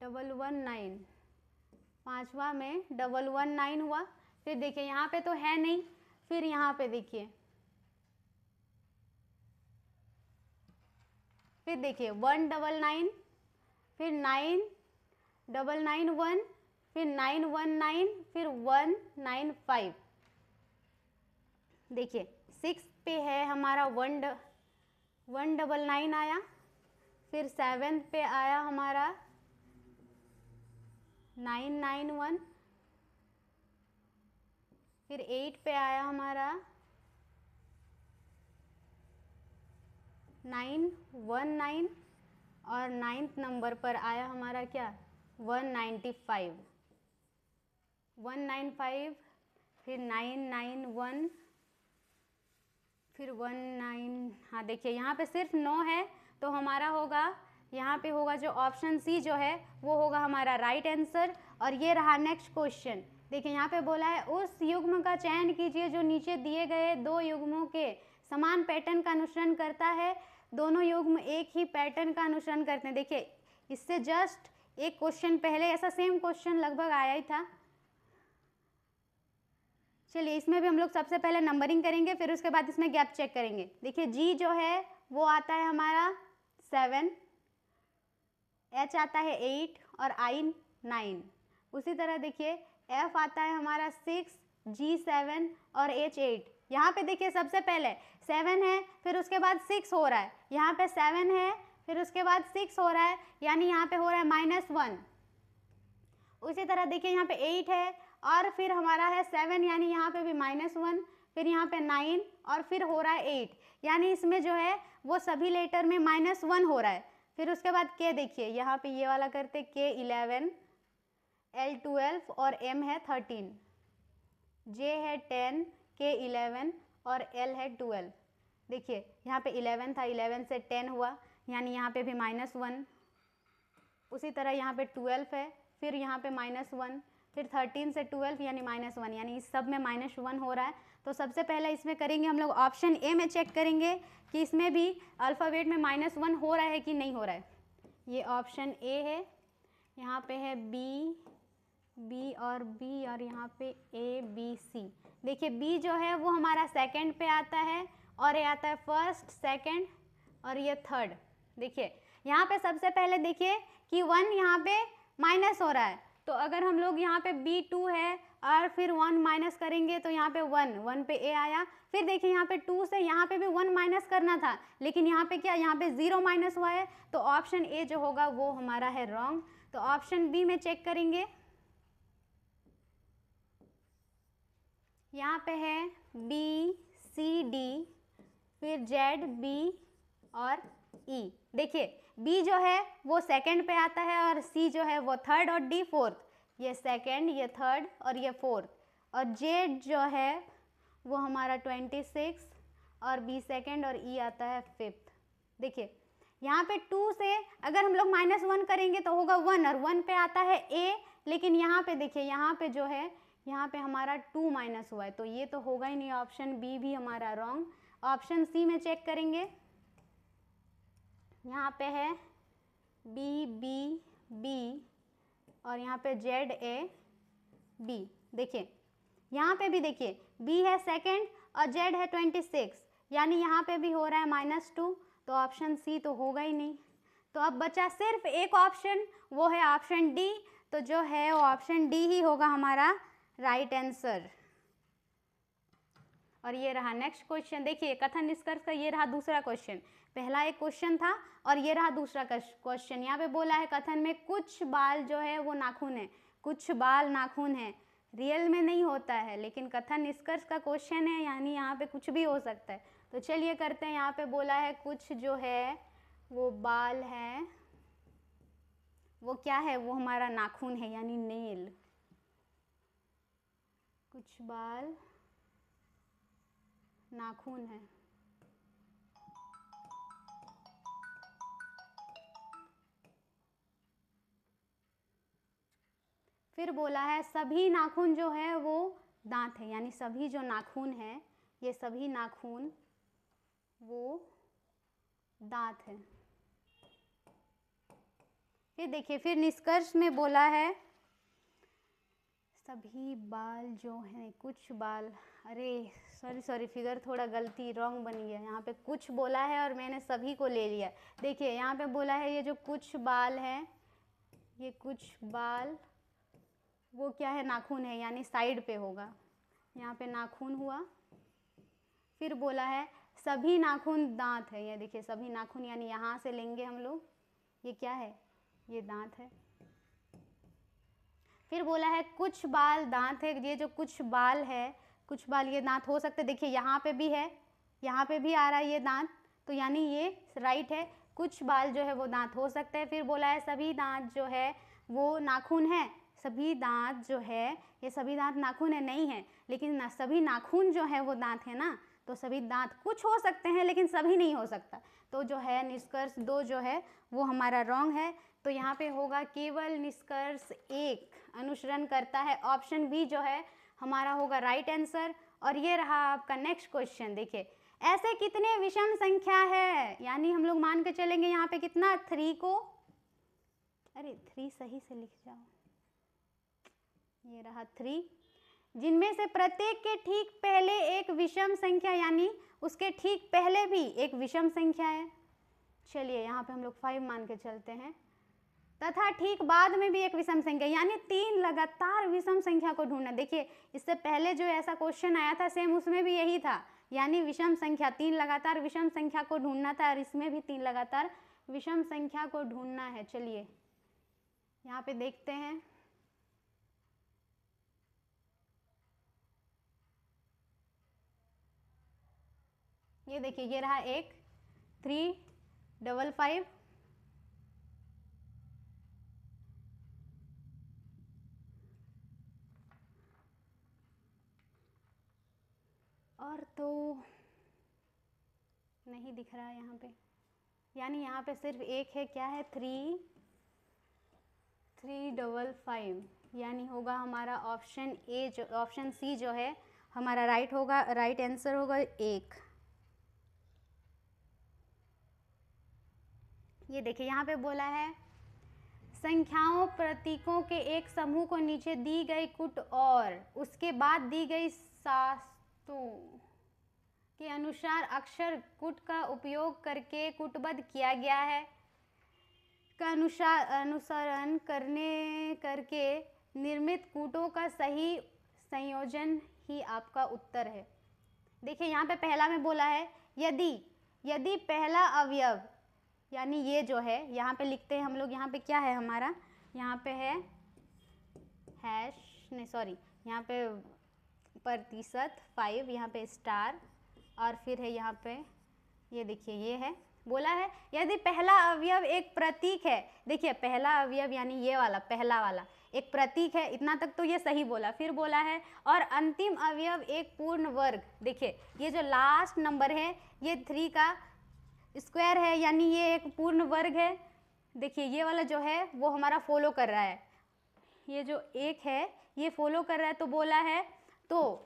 119, पांचवा में 119 हुआ। फिर देखिए यहाँ पे तो है नहीं, फिर यहाँ पे देखिए, फिर देखिए 199, फिर 9991, फिर 919, फिर 195। देखिए 6 पे है हमारा 199 आया, फिर 7 पे आया हमारा 991, फिर 8 पे आया हमारा 919 और 9th नंबर पर आया हमारा क्या 195, फिर 991, फिर 19। हाँ देखिए यहाँ पे सिर्फ 9 है, तो हमारा होगा यहाँ पे होगा जो ऑप्शन सी जो है वो होगा हमारा राइट आंसर। और ये रहा नेक्स्ट क्वेश्चन। देखिए यहाँ पे बोला है उस युग्म का चयन कीजिए जो नीचे दिए गए 2 युग्मों के समान पैटर्न का अनुसरण करता है। दोनों युग्म एक ही पैटर्न का अनुसरण करते हैं। देखिए इससे जस्ट एक क्वेश्चन पहले ऐसा सेम क्वेश्चन लगभग आया ही था। चलिए इसमें भी हम लोग सबसे पहले नंबरिंग करेंगे, फिर उसके बाद इसमें गैप चेक करेंगे। देखिए जी जो है वो आता है हमारा 7, एच आता है 8 और आई 9। उसी तरह देखिए एफ आता है हमारा 6, जी 7 और एच 8। यहाँ पे देखिए सबसे पहले 7 है, फिर उसके बाद 6 हो रहा है, यहाँ पे 7 है, फिर उसके बाद 6 हो रहा है, यानी यहाँ पे हो रहा है -1। उसी तरह देखिए यहाँ पे 8 है और फिर हमारा है 7, यानी यहाँ पे भी -1, फिर यहाँ पे 9 और फिर हो रहा है 8, यानी इसमें जो है वो सभी लेटर में -1 हो रहा है। फिर उसके बाद के देखिए यहाँ पे ये वाला करते के 11, L 12 और M है 13, J है 10, K 11 और L है 12। देखिए यहाँ पे 11 था, 11 से 10 हुआ, यानी यहाँ पे भी -1। उसी तरह यहाँ पे 12 है, फिर यहाँ पे -1, फिर 13 से 12 यानी -1, यानी इस सब में -1 हो रहा है। तो सबसे पहले इसमें करेंगे हम लोग ऑप्शन ए में चेक करेंगे कि इसमें भी अल्फ़ाबेट में -1 हो रहा है कि नहीं हो रहा है। ये ऑप्शन ए है, यहाँ पे है बी और बी और यहाँ पे ए बी सी। देखिए बी जो है वो हमारा सेकंड पे आता है और ये आता है फर्स्ट, सेकंड और ये थर्ड। देखिए यहाँ पे सबसे पहले देखिए कि 1 यहाँ पे माइनस हो रहा है, तो अगर हम लोग यहाँ पे B2 है और फिर 1 माइनस करेंगे तो यहाँ पे 1 पे A आया। फिर देखिए यहाँ पे 2 से यहाँ पे भी 1 माइनस करना था, लेकिन यहाँ पे क्या, यहाँ पे 0 माइनस हुआ है, तो ऑप्शन ए जो होगा वो हमारा है रॉन्ग। तो ऑप्शन बी में चेक करेंगे, यहाँ पे है B, C, D, फिर Z, B और E। देखिए B जो है वो सेकंड पे आता है और C जो है वो थर्ड और D फोर्थ। ये सेकंड, ये थर्ड और ये फोर्थ। और Z जो है वो हमारा 26 और B सेकंड और E आता है फिफ्थ। देखिए यहाँ पे 2 से अगर हम लोग -1 करेंगे तो होगा 1 और 1 पे आता है A, लेकिन यहाँ पे देखिए यहाँ पे जो है यहाँ पे हमारा 2 माइनस हुआ है, तो ये तो होगा ही नहीं, ऑप्शन बी भी हमारा रॉन्ग। ऑप्शन सी में चेक करेंगे, यहाँ पे है बी, बी, बी और यहाँ पे जेड, ए, बी। देखिए यहाँ पे भी देखिए बी है सेकंड और जेड है 26, यानी यहाँ पे भी हो रहा है -2, तो ऑप्शन सी तो होगा ही नहीं। तो अब बचा सिर्फ एक ऑप्शन, वो है ऑप्शन डी। तो जो है वो ऑप्शन डी ही होगा हमारा राइट आंसर। और ये रहा नेक्स्ट क्वेश्चन। देखिए कथन निष्कर्ष का ये रहा दूसरा क्वेश्चन। पहला एक क्वेश्चन था और ये रहा दूसरा क्वेश्चन। यहाँ पे बोला है कथन में कुछ बाल जो है वो नाखून है, कुछ बाल नाखून है। रियल में नहीं होता है, लेकिन कथन निष्कर्ष का क्वेश्चन है, यानी यहाँ पे कुछ भी हो सकता है। तो चलिए करते हैं। यहाँ पे बोला है कुछ जो है वो बाल है, वो क्या है, वो हमारा नाखून है यानी नेल। कुछ बाल नाखून है। फिर बोला है सभी नाखून जो है वो दांत है, यानी सभी जो नाखून है ये सभी नाखून वो दांत है। फिर देखिए फिर निष्कर्ष में बोला है सभी बाल जो हैं, कुछ बाल, अरे सॉरी फिगर थोड़ा गलती रॉन्ग बन गया। यहाँ पे कुछ बोला है और मैंने सभी को ले लिया। देखिए यहाँ पे बोला है ये जो कुछ बाल है, ये कुछ बाल वो क्या है, नाखून है, यानी साइड पे होगा। यहाँ पे नाखून हुआ। फिर बोला है सभी नाखून दांत है। ये देखिए सभी नाखून यानी यहाँ से लेंगे हम लोग, ये क्या है, ये दांत है। फिर बोला है कुछ बाल दांत है। ये जो कुछ बाल है, कुछ बाल ये दांत हो सकते, देखिए यहाँ पे भी है, यहाँ पे भी आ रहा है ये दांत, तो यानी ये राइट है। कुछ बाल जो है वो दांत हो सकते हैं। फिर बोला है सभी दांत जो है वो नाखून है। सभी दांत जो है ये सभी दांत नाखून है नहीं है, लेकिन सभी नाखून जो है वो दांत है ना, तो सभी दांत कुछ हो सकते हैं लेकिन सभी नहीं हो सकता। तो जो है निष्कर्ष 2 जो है वो हमारा रॉन्ग है। तो यहाँ पे होगा केवल निष्कर्ष 1 अनुसरण करता है। ऑप्शन बी जो है हमारा होगा राइट आंसर। और ये रहा आपका नेक्स्ट क्वेश्चन। देखिए ऐसे कितने विषम संख्या है, यानी हम लोग मान के चलेंगे यहाँ पे कितना 3 को, अरे 3 सही से लिख जाओ, ये रहा 3, जिनमें से प्रत्येक के ठीक पहले एक विषम संख्या, यानी उसके ठीक पहले भी एक विषम संख्या है। चलिए यहाँ पे हम लोग 5 मान के चलते हैं, तथा ठीक बाद में भी एक विषम संख्या, यानी 3 लगातार विषम संख्या को ढूंढना। देखिए इससे पहले जो ऐसा क्वेश्चन आया था सेम उसमें भी यही था, यानी विषम संख्या 3 लगातार विषम संख्या को ढूंढना था, और इसमें भी 3 लगातार विषम संख्या को ढूंढना है। चलिए यहाँ पे देखते हैं। ये देखिए ये रहा 1 3 5 5, और तो नहीं दिख रहा है यहाँ पे, यानी यहाँ पे सिर्फ एक है, क्या है 3 3 5 5, यानी होगा हमारा ऑप्शन ए, जो ऑप्शन सी जो है हमारा राइट होगा, राइट आंसर होगा 1। ये देखिए यहाँ पे बोला है संख्याओं प्रतीकों के एक समूह को नीचे दी गई कुट और उसके बाद दी गई शास्तों के अनुसार अक्षर कुट का उपयोग करके कुटबद्ध किया गया है, का अनुसरण करके निर्मित कूटों का सही संयोजन ही आपका उत्तर है। देखिए यहाँ पे पहला में बोला है यदि पहला अवयव, यानी ये जो है यहाँ पे लिखते हैं हम लोग, यहाँ पे क्या है हमारा, यहाँ पे है यहाँ पे प्रतिशत 5, यहाँ पे स्टार, और फिर है यहाँ पे ये देखिए ये है, बोला है यदि पहला अवयव एक प्रतीक है। देखिए पहला अवयव यानी ये वाला पहला वाला एक प्रतीक है, इतना तक तो ये सही बोला। फिर बोला है और अंतिम अवयव एक पूर्ण वर्ग। देखिए ये जो लास्ट नंबर है ये 3 का स्क्वायर है, यानी ये एक पूर्ण वर्ग है। देखिए ये वाला जो है वो हमारा फॉलो कर रहा है, ये जो एक है ये फॉलो कर रहा है। तो बोला है तो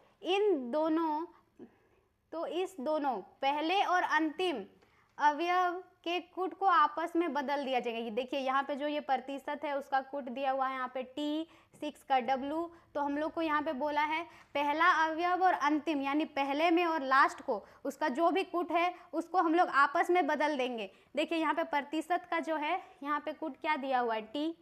इस दोनों पहले और अंतिम अवयव के कूट को आपस में बदल दिया जाएगा। ये देखिए यहाँ पे जो ये प्रतिशत है उसका कूट दिया हुआ है, यहाँ पे T, 6 का W। तो हम लोग को यहाँ पे बोला है पहला अवयव और अंतिम, यानी पहले में और लास्ट को उसका जो भी कूट है उसको हम लोग आपस में बदल देंगे। देखिए यहाँ पे प्रतिशत का जो है यहाँ पे कूट क्या दिया हुआ है T,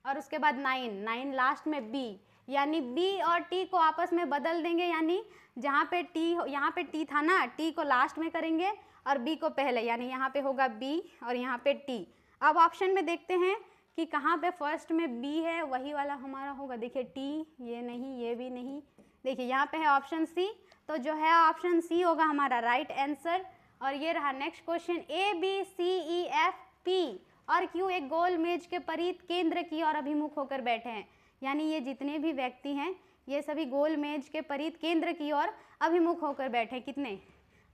और उसके बाद 9 लास्ट में B, यानी B और T को आपस में बदल देंगे। यानी जहाँ पे T यहाँ पे T था ना, T को लास्ट में करेंगे और B को पहले, यानी यहाँ पे होगा B और यहाँ पे T। अब ऑप्शन में देखते हैं कि कहाँ पे फर्स्ट में B है, वही वाला हमारा होगा। देखिए T, ये नहीं, ये भी नहीं। देखिए यहाँ पे है ऑप्शन C, तो जो है ऑप्शन C होगा हमारा राइट आंसर। और ये रहा नेक्स्ट क्वेश्चन, ABCEFP और Q एक गोल मेज के परिध केंद्र की ओर अभिमुख होकर बैठे हैं। यानी ये जितने भी व्यक्ति हैं ये सभी गोल मेज के परिध केंद्र की ओर अभिमुख होकर बैठे। कितने,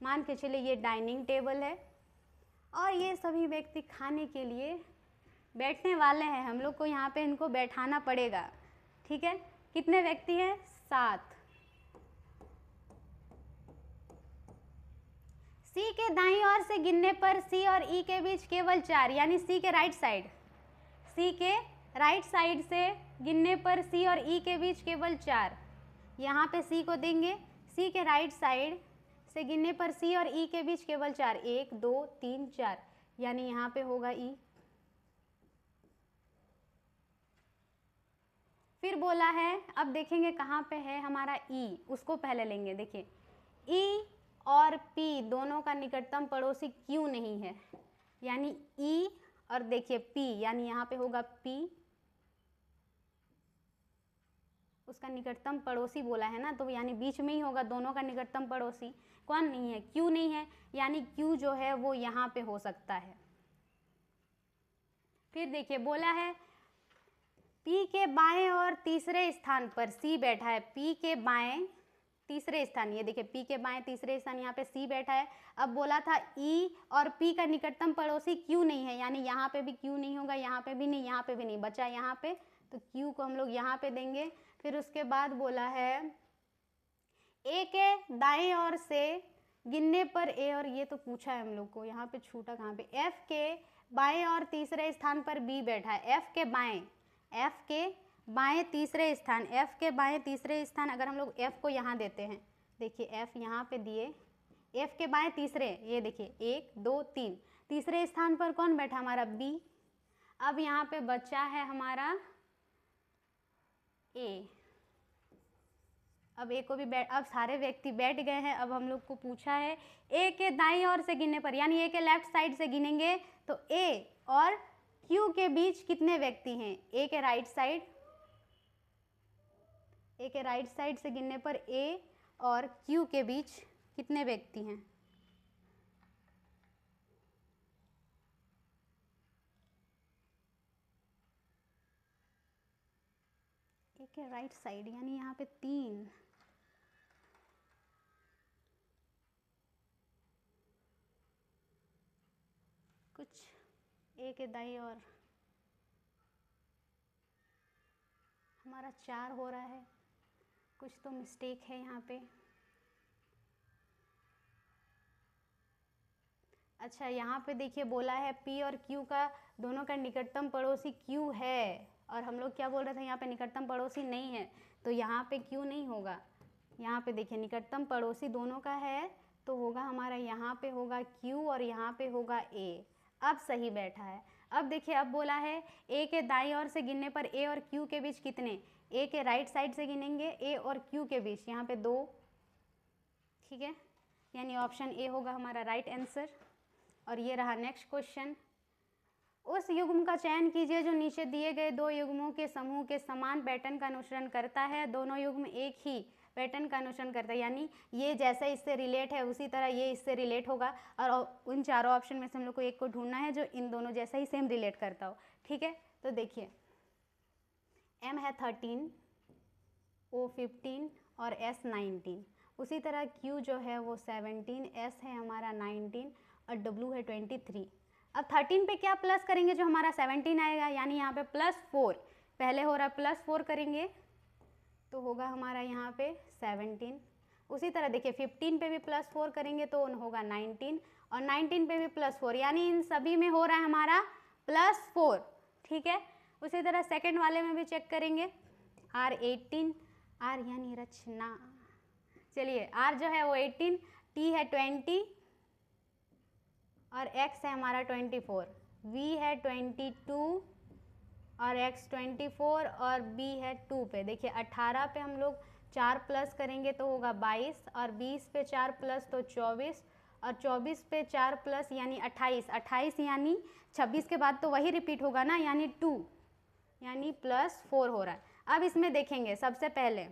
मान के चलिए ये डाइनिंग टेबल है और ये सभी व्यक्ति खाने के लिए बैठने वाले हैं। हम लोग को यहाँ पे इनको बैठाना पड़ेगा, ठीक है। कितने व्यक्ति हैं, 7। C के दाईं ओर से गिनने पर C और E के बीच केवल 4, यानी C के राइट साइड, C के राइट साइड से गिनने पर C और E के बीच केवल 4। यहाँ पे C को देंगे, C के राइट साइड से गिनने पर C और E के बीच केवल 4, 1 2 3 4, यानी यहाँ पे होगा E। फिर बोला है, अब देखेंगे कहाँ पे है हमारा E, उसको पहले लेंगे। देखिए E और P दोनों का निकटतम पड़ोसी Q नहीं है, यानी E और देखिए P, यानी यहाँ पे होगा P, उसका निकटतम पड़ोसी बोला है ना, तो यानी बीच में ही होगा दोनों का निकटतम पड़ोसी। कौन नहीं है, Q नहीं है, यानी Q जो है वो यहाँ पे हो सकता है। फिर देखिए बोला है P के बाएं और तीसरे स्थान पर C बैठा है। P के बाएं तीसरे स्थान, ये देखिए P के बाएं तीसरे स्थान यहाँ पे C बैठा है। अब बोला था E और P का निकटतम पड़ोसी Q नहीं है, यानी यहाँ पे भी Q नहीं होगा, यहाँ पे भी नहीं, यहाँ पे भी नहीं, बचा यहाँ पे, तो Q को हम लोग यहाँ पे देंगे। फिर उसके बाद बोला है A के दाएं ओर से गिनने पर A, और ये तो पूछा है हम लोग को, यहाँ पे छूटा कहाँ पे, F के बाएं और तीसरे स्थान पर B बैठा है। F के बाएं तीसरे स्थान, F के बाएं तीसरे स्थान, अगर हम लोग F को यहाँ देते हैं, देखिए F यहाँ पे दिए, F के बाएं तीसरे, ये देखिए 1 2 3, तीसरे स्थान पर कौन बैठा, हमारा B। अब यहाँ पे बचा है हमारा A। अब A को भी अब सारे व्यक्ति बैठ गए हैं। अब हम लोग को पूछा है A के दाईं ओर से गिनने पर, यानी A के लेफ्ट साइड से गिनेंगे तो A और Q के बीच कितने व्यक्ति हैं। A के राइट साइड से गिनने पर A और Q के बीच कितने व्यक्ति हैं। A के राइट साइड, यानी यहाँ पे 3, कुछ A के दाईं ओर हमारा 4 हो रहा है, कुछ तो मिस्टेक है यहाँ पे। अच्छा यहाँ पे देखिए बोला है P और Q का दोनों का निकटतम पड़ोसी Q है, और हम लोग क्या बोल रहे थे, यहाँ पे निकटतम पड़ोसी नहीं है, तो यहाँ पे Q नहीं होगा। यहाँ पे देखिए निकटतम पड़ोसी दोनों का है, तो होगा हमारा यहाँ पे होगा Q और यहाँ पे होगा A। अब सही बैठा है। अब देखिए, अब बोला है ए के दाईं ओर से गिनने पर ए और क्यू के बीच कितने, ए के राइट साइड से गिनेंगे ए और क्यू के बीच, यहाँ पे 2, ठीक है, यानी ऑप्शन ए होगा हमारा राइट आंसर। और ये रहा नेक्स्ट क्वेश्चन, उस युग्म का चयन कीजिए जो नीचे दिए गए दो युग्मों के समूह के समान पैटर्न का अनुसरण करता है। दोनों युग्म एक ही पैटर्न का अनुसरण करता है, यानी ये जैसा इससे रिलेट है उसी तरह ये इससे रिलेट होगा। और उन चारों ऑप्शन में से हम लोग को एक को ढूंढना है जो इन दोनों जैसा ही सेम रिलेट करता हो, ठीक है। तो देखिए, M है 13, O 15 और S 19। उसी तरह Q जो है वो 17, S है हमारा 19 और W है 23। अब 13 पे क्या प्लस करेंगे, जो हमारा 17 आएगा, यानी यहाँ पे +4, पहले हो रहा है +4 करेंगे तो होगा हमारा यहाँ पे 17। उसी तरह देखिए 15 पे भी +4 करेंगे तो होगा 19 और 19 पे भी +4, यानी इन सभी में हो रहा है हमारा +4, ठीक है। उसी तरह सेकंड वाले में भी चेक करेंगे, R 18, R यानी रचना, चलिए R जो है वो 18, T है 20 और X है हमारा 24, V है 22 और X 24 और B है 2 पे। देखिए 18 पे हम लोग 4 प्लस करेंगे तो होगा 22 और 20 पे 4 प्लस तो 24 और 24 पे 4 प्लस यानी 28, 28 यानी 26 के बाद तो वही रिपीट होगा ना, यानी 2, यानी +4 हो रहा है। अब इसमें देखेंगे सबसे पहले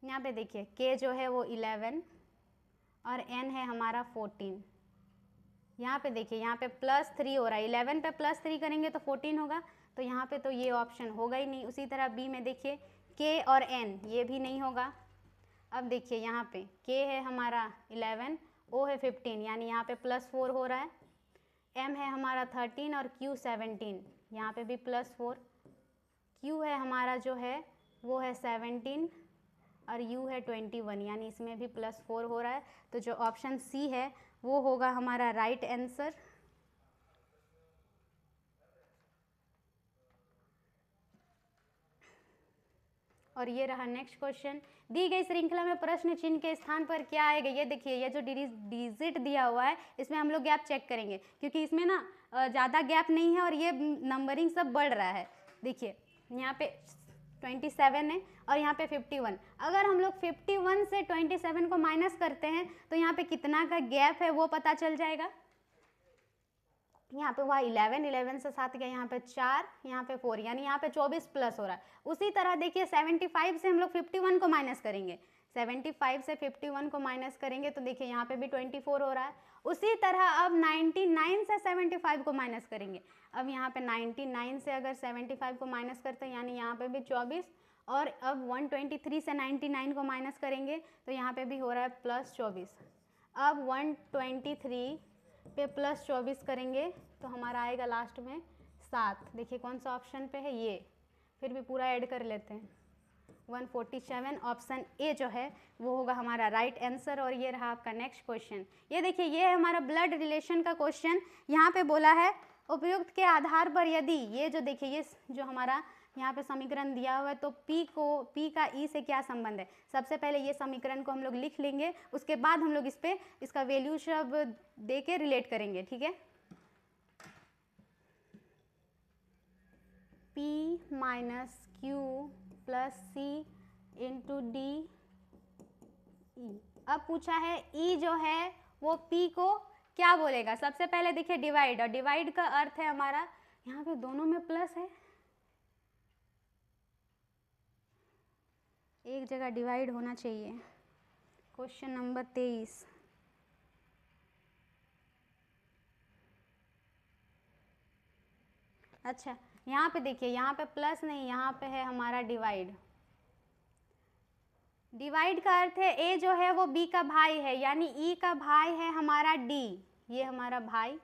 यहाँ पे देखिए K जो है वो 11 और N है हमारा 14। यहाँ पे देखिए यहाँ पे +3 हो रहा है, 11 पे +3 करेंगे तो 14 होगा, तो यहाँ पे तो ये ऑप्शन होगा ही नहीं। उसी तरह B में देखिए K और N, ये भी नहीं होगा। अब देखिए यहाँ पे K है हमारा 11, O है 15, यानी यहाँ पे +4 हो रहा है। M है हमारा 13 और Q 17, यहाँ पे भी +4। Q है हमारा जो है वो है 17 और U है 21, यानी इसमें भी +4 हो रहा है। तो जो ऑप्शन C है वो होगा हमारा राइट आंसर। और ये रहा नेक्स्ट क्वेश्चन, दी गई श्रृंखला में प्रश्न चिन्ह के स्थान पर क्या आएगा। ये देखिए, ये जो डिजिट दिया हुआ है इसमें हम लोग गैप चेक करेंगे, क्योंकि इसमें ना ज़्यादा गैप नहीं है और ये नंबरिंग सब बढ़ रहा है। देखिए यहाँ पे 27 है और यहाँ पे 51। अगर हम लोग 51 से 27 को माइनस करते हैं तो यहाँ पे कितना का गैप है वो पता चल जाएगा। यहाँ पे हुआ 11, 11 से 7 गया, यहाँ पे 4, यहाँ पे 4, यानी यहाँ पे 24 प्लस हो रहा है। उसी तरह देखिए 75 से हम लोग 51 को माइनस करेंगे, 75 से 51 को माइनस करेंगे तो देखिए यहाँ पे भी 24 हो रहा है। उसी तरह अब 99 से 75 को माइनस करेंगे, अब यहाँ पे 99 से अगर 75 को माइनस करते हैं यानी यहाँ पे भी 24, और अब 123 से 99 को माइनस करेंगे तो यहाँ पे भी हो रहा है +24। अब 123 पे +24 करेंगे तो हमारा आएगा लास्ट में 7। देखिए कौन सा ऑप्शन पे है, ये फिर भी पूरा ऐड कर लेते हैं, 147, ऑप्शन ए जो है वो होगा हमारा राइट आंसर। और ये रहा आपका नेक्स्ट क्वेश्चन। ये देखिए ये है हमारा ब्लड रिलेशन का क्वेश्चन। यहाँ पे बोला है उपयुक्त के आधार पर यदि, ये जो देखिए ये जो हमारा यहाँ पे समीकरण दिया हुआ है तो P का E से क्या संबंध है। सबसे पहले ये समीकरण को हम लोग लिख लेंगे, उसके बाद हम लोग इस पे इसका वैल्यू सब दे के रिलेट करेंगे, ठीक है। P minus Q plus C into D E। अब पूछा है E जो है वो P को क्या बोलेगा। सबसे पहले देखिए डिवाइड, और डिवाइड का अर्थ है हमारा यहाँ पे दोनों में प्लस है, एक जगह डिवाइड होना चाहिए। क्वेश्चन नंबर 23, अच्छा यहाँ पे देखिए यहाँ पे प्लस नहीं, यहाँ पे है हमारा डिवाइड। डिवाइड का अर्थ है ए जो है वो बी का भाई है, यानी ई का भाई है हमारा डी, ये हमारा भाई,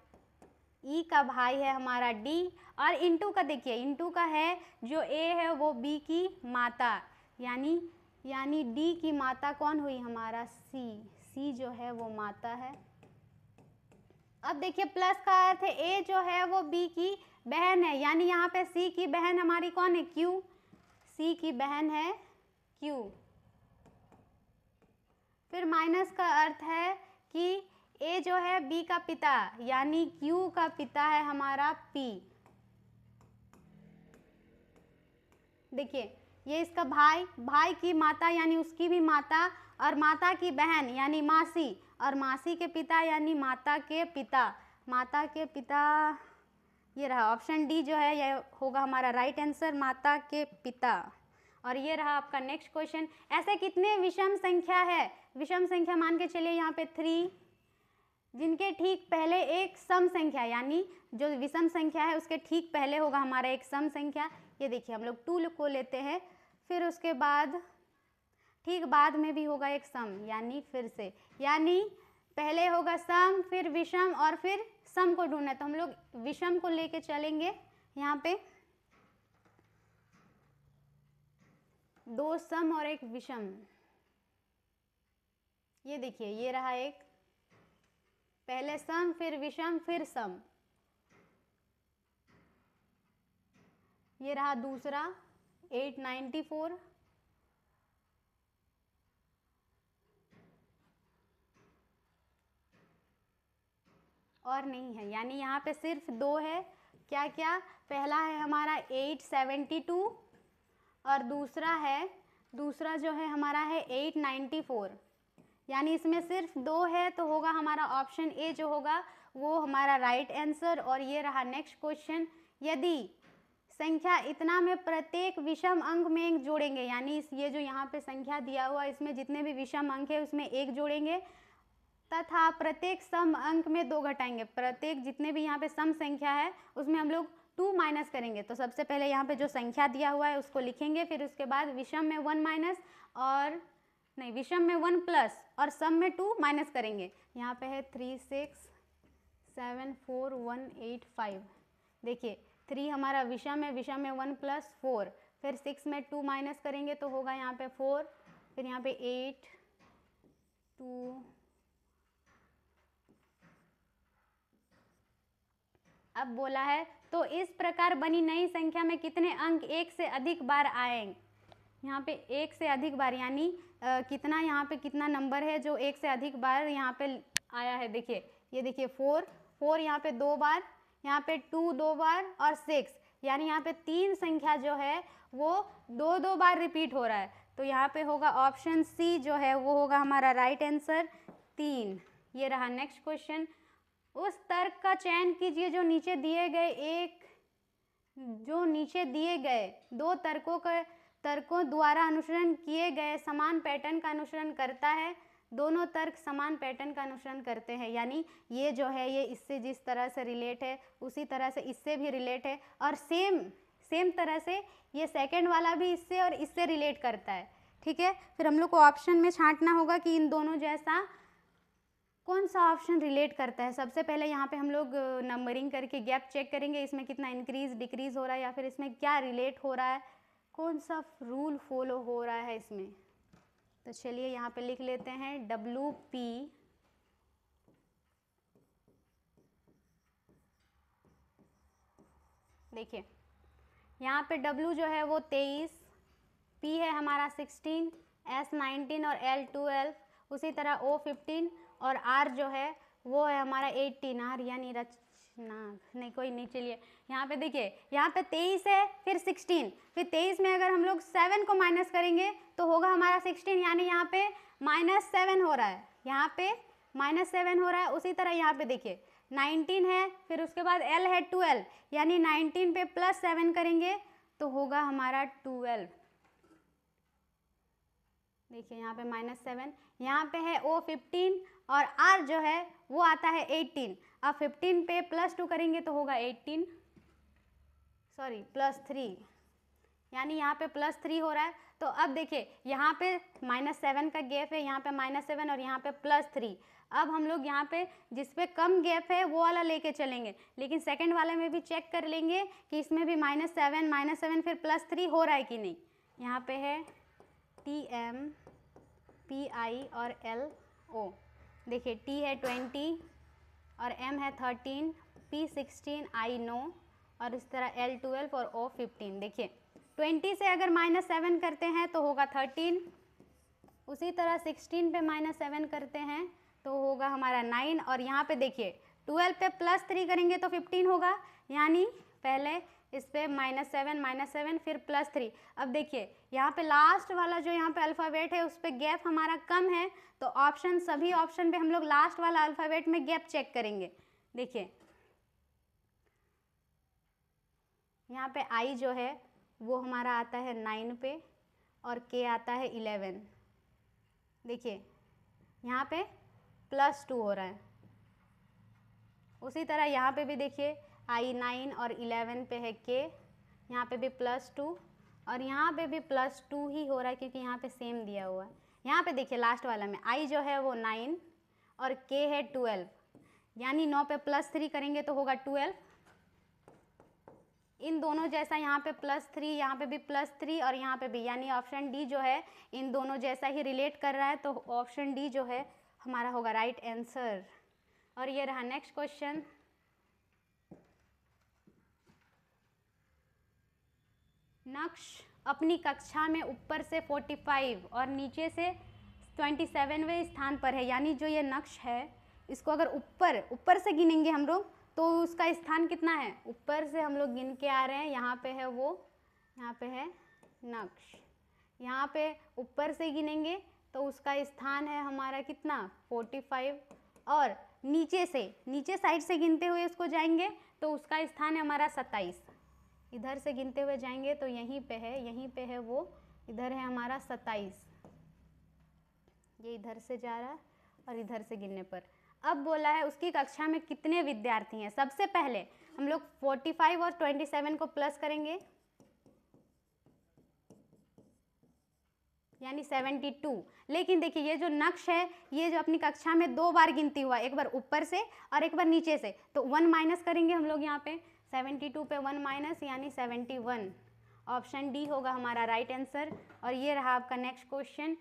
ई का भाई है हमारा डी। और इंटू का देखिए, इंटू का है जो ए है वो बी की माता, यानी डी की माता कौन हुई हमारा सी, सी जो है वो माता है। अब देखिए प्लस का अर्थ है ए जो है वो बी की बहन है, यानी यहाँ पे सी की बहन हमारी कौन है, क्यू, सी की बहन है क्यू। फिर माइनस का अर्थ है कि ए जो है बी का पिता, यानी क्यू का पिता है हमारा पी। देखिए ये इसका भाई, भाई की माता यानी उसकी भी माता, और माता की बहन यानी मासी, और मासी के पिता यानी माता के पिता, माता के पिता। ये रहा ऑप्शन डी जो है, यह होगा हमारा राइट आंसर, माता के पिता। और ये रहा आपका नेक्स्ट क्वेश्चन। ऐसे कितने विषम संख्या है, विषम संख्या मान के चलिए यहाँ पे 3, जिनके ठीक पहले एक सम संख्या, यानी जो विषम संख्या है उसके ठीक पहले होगा हमारा एक सम संख्या। ये देखिए हम लोग 2 को लेते हैं, फिर उसके बाद ठीक बाद में भी होगा एक सम, यानी फिर से, यानी पहले होगा सम, फिर विषम, और फिर सम को ढूंढना है। तो हम लोग विषम को लेके चलेंगे। यहाँ पे 2 सम और एक विषम। ये देखिए ये रहा एक, पहले सम फिर विषम फिर सम। ये रहा दूसरा 894, और नहीं है, यानी यहाँ पे सिर्फ 2 है। क्या क्या, पहला है हमारा 872 और दूसरा जो है हमारा है 894, यानी इसमें सिर्फ 2 है, तो होगा हमारा ऑप्शन ए जो होगा वो हमारा राइट आंसर। और ये रहा नेक्स्ट क्वेश्चन। यदि संख्या इतना में प्रत्येक विषम अंक में एक जोड़ेंगे, यानी ये जो यहाँ पे संख्या दिया हुआ इसमें जितने भी विषम अंक है उसमें एक जोड़ेंगे, तथा प्रत्येक सम अंक में 2 घटाएंगे। प्रत्येक जितने भी यहाँ पे सम संख्या है उसमें हम लोग 2 माइनस करेंगे। तो सबसे पहले यहाँ पे जो संख्या दिया हुआ है उसको लिखेंगे, फिर उसके बाद विषम में 1 माइनस, और नहीं विषम में 1 प्लस और सम में 2 माइनस करेंगे। यहाँ पे है 3 6 7 4 1 8 5। देखिए 3 हमारा विषम है, विषम में 1 प्लस 4, फिर 6 में 2 माइनस करेंगे तो होगा यहाँ पे 4, फिर यहाँ पे 8 2। अब बोला है तो इस प्रकार बनी नई संख्या में कितने अंक एक से अधिक बार आएंगे। यहाँ पे एक से अधिक बार, यानी कितना यहाँ पे कितना नंबर है जो एक से अधिक बार यहाँ पे आया है। देखिए ये देखिए 4 यहाँ पे 2 बार, यहाँ पे 2 2 बार, और 6, यानी यहाँ पे 3 संख्या जो है वो 2 बार रिपीट हो रहा है। तो यहाँ पे होगा ऑप्शन सी जो है वो होगा हमारा राइट आंसर 3। ये रहा नेक्स्ट क्वेश्चन। उस तर्क का चयन कीजिए जो नीचे दिए गए 2 तर्कों द्वारा अनुसरण किए गए समान पैटर्न का अनुसरण करता है। दोनों तर्क समान पैटर्न का अनुसरण करते हैं, यानी ये जो है ये इससे जिस तरह से रिलेट है उसी तरह से इससे भी रिलेट है, और सेम तरह से ये सेकंड वाला भी इससे और इससे रिलेट करता है। ठीक है, फिर हम लोग को ऑप्शन में छांटना होगा कि इन दोनों जैसा कौन सा ऑप्शन रिलेट करता है। सबसे पहले यहाँ पे हम लोग नंबरिंग करके गैप चेक करेंगे, इसमें कितना इंक्रीज डिक्रीज हो रहा है या फिर इसमें क्या रिलेट हो रहा है, कौन सा रूल फॉलो हो रहा है इसमें। तो चलिए यहाँ पे लिख लेते हैं WP देखिए यहाँ पे W जो है वो 23, P है हमारा 16, S 19 और L 12, उसी तरह O 15 और R जो है वो है हमारा 18। R यानी रचना नहीं, कोई नहीं। चलिए यहाँ पे देखिए यहाँ पे 23 है, फिर 16, फिर 23 में अगर हम लोग 7 को माइनस करेंगे तो होगा हमारा 16, यानी यहाँ पे -7 हो रहा है, यहाँ पे -7 हो रहा है। उसी तरह यहाँ पे देखिए 19 है, फिर उसके बाद L है 12, यानी 19 पे +7 करेंगे तो होगा हमारा 12। देखिए यहाँ पे -7, यहाँ पे है O 15 और R जो है वो आता है 18। अब 15 पे +2 करेंगे तो होगा 18, सॉरी +3, यानी यहाँ पे +3 हो रहा है। तो अब देखिए यहाँ पे -7 का गैप है, यहाँ पे -7 और यहाँ पे +3। अब हम लोग यहाँ पे जिस पे कम गैप है वो वाला लेके चलेंगे, लेकिन सेकंड वाले में भी चेक कर लेंगे कि इसमें भी -7 फिर +3 हो रहा है कि नहीं। यहाँ पे है TM PI और LO। देखिए T है 20 और M है 13, P 16, I 9 और इस तरह L 12 और O 15। देखिए 20 से अगर -7 करते हैं तो होगा 13, उसी तरह 16 पे -7 करते हैं तो होगा हमारा 9, और यहाँ पे देखिए 12 पे +3 करेंगे तो 15 होगा, यानी पहले इस पे -7 फिर +3। अब देखिए यहाँ पे लास्ट वाला जो यहाँ पे अल्फ़ाबेट है उस पर गैप हमारा कम है, तो ऑप्शन सभी ऑप्शन पे हम लोग लास्ट वाला अल्फ़ाबेट में गैप चेक करेंगे। देखिए यहाँ पे आई जो है वो हमारा आता है 9 पे और के आता है 11। देखिए यहाँ पे +2 हो रहा है। उसी तरह यहाँ पे भी देखिए आई 9 और 11 पे है के, यहाँ पे भी +2 और यहाँ पे भी +2 ही हो रहा है क्योंकि यहाँ पे सेम दिया हुआ है। यहाँ पे देखिए लास्ट वाला में आई जो है वो 9 और के है 12, यानी 9 पे +3 करेंगे तो होगा 12। इन दोनों जैसा यहाँ पे +3, यहाँ पे भी +3 और यहाँ पे भी, यानी ऑप्शन डी जो है इन दोनों जैसा ही रिलेट कर रहा है, तो ऑप्शन डी जो है हमारा होगा राइट आंसर। और ये रहा नेक्स्ट क्वेश्चन। नक्श अपनी कक्षा में ऊपर से 45 और नीचे से 27वें स्थान पर है, यानी जो ये नक्श है इसको अगर ऊपर से गिनेंगे हम लोग तो उसका स्थान कितना है, ऊपर से हम लोग गिन के आ रहे हैं, यहाँ पे है वो, यहाँ पे है नक्श, यहाँ पे ऊपर से गिनेंगे तो उसका स्थान है हमारा कितना 45, और नीचे साइड से गिनते हुए उसको जाएंगे तो उसका स्थान है हमारा 27। इधर से गिनते हुए जाएंगे तो यहीं पे है वो, इधर है हमारा 27, ये इधर से जा रहा है और इधर से गिनने पर। अब बोला है उसकी कक्षा में कितने विद्यार्थी हैं। सबसे पहले हम लोग 45 और 27 को प्लस करेंगे, यानी 72। लेकिन देखिए ये जो नक्श है ये जो अपनी कक्षा में 2 बार गिनती हुआ, एक बार ऊपर से और एक बार नीचे से, तो 1 माइनस करेंगे हम लोग यहाँ पे, 72 पे 1 माइनस यानी 71। ऑप्शन डी होगा हमारा राइट आंसर। और ये रहा आपका नेक्स्ट क्वेश्चन।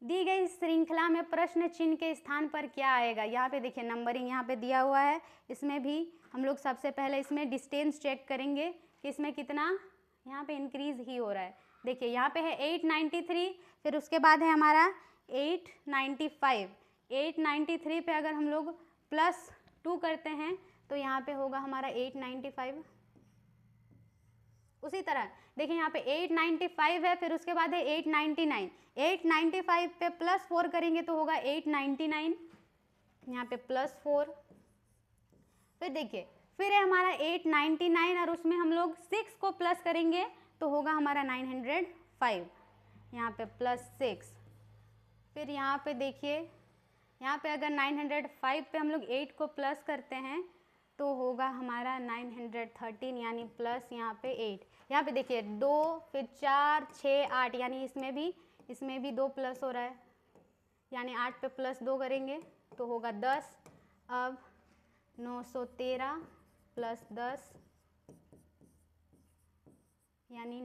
दी गई श्रृंखला में प्रश्न चिन्ह के स्थान पर क्या आएगा। यहाँ पे देखिए नंबरिंग यहाँ पे दिया हुआ है, इसमें भी हम लोग सबसे पहले इसमें डिस्टेंस चेक करेंगे कि इसमें कितना यहाँ पे इंक्रीज ही हो रहा है। देखिए यहाँ पे है 893, फिर उसके बाद है हमारा 895। 893 पे अगर हम लोग +2 करते हैं तो यहाँ पे होगा हमारा 895। उसी तरह देखिए यहाँ पे 895 है, फिर उसके बाद है 899। 895 पे +4 करेंगे तो होगा 899, यहाँ पे +4। फिर देखिए फिर है हमारा 899 और उसमें हम लोग 6 को प्लस करेंगे तो होगा हमारा 905, यहाँ पे +6। फिर यहाँ पे देखिए यहाँ पे अगर 905 पे हम लोग 8 को प्लस करते हैं तो होगा हमारा 913, यानी प्लस यहाँ पे 8। यहाँ पे देखिए 2 फिर 4 6 8, यानी इसमें भी 2 प्लस हो रहा है, यानी 8 पे +2 करेंगे तो होगा 10। अब 913 + 10 यानी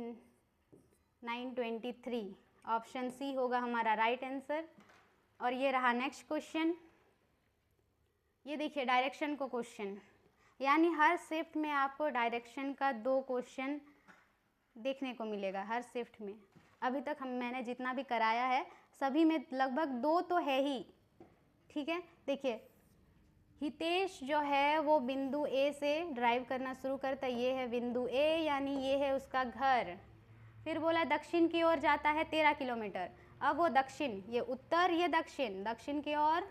923। ऑप्शन सी होगा हमारा राइट आंसर। और ये रहा नेक्स्ट क्वेश्चन। ये देखिए डायरेक्शन को क्वेश्चन, यानी हर शिफ्ट में आपको डायरेक्शन का 2 क्वेश्चन देखने को मिलेगा हर शिफ्ट में। अभी तक मैंने जितना भी कराया है सभी में लगभग 2 तो है ही, ठीक है। देखिए हितेश जो है वो बिंदु ए से ड्राइव करना शुरू करता है, ये है बिंदु ए, यानी ये है उसका घर। फिर बोला दक्षिण की ओर जाता है 13 किलोमीटर। अब वो दक्षिण, ये उत्तर, ये दक्षिण की ओर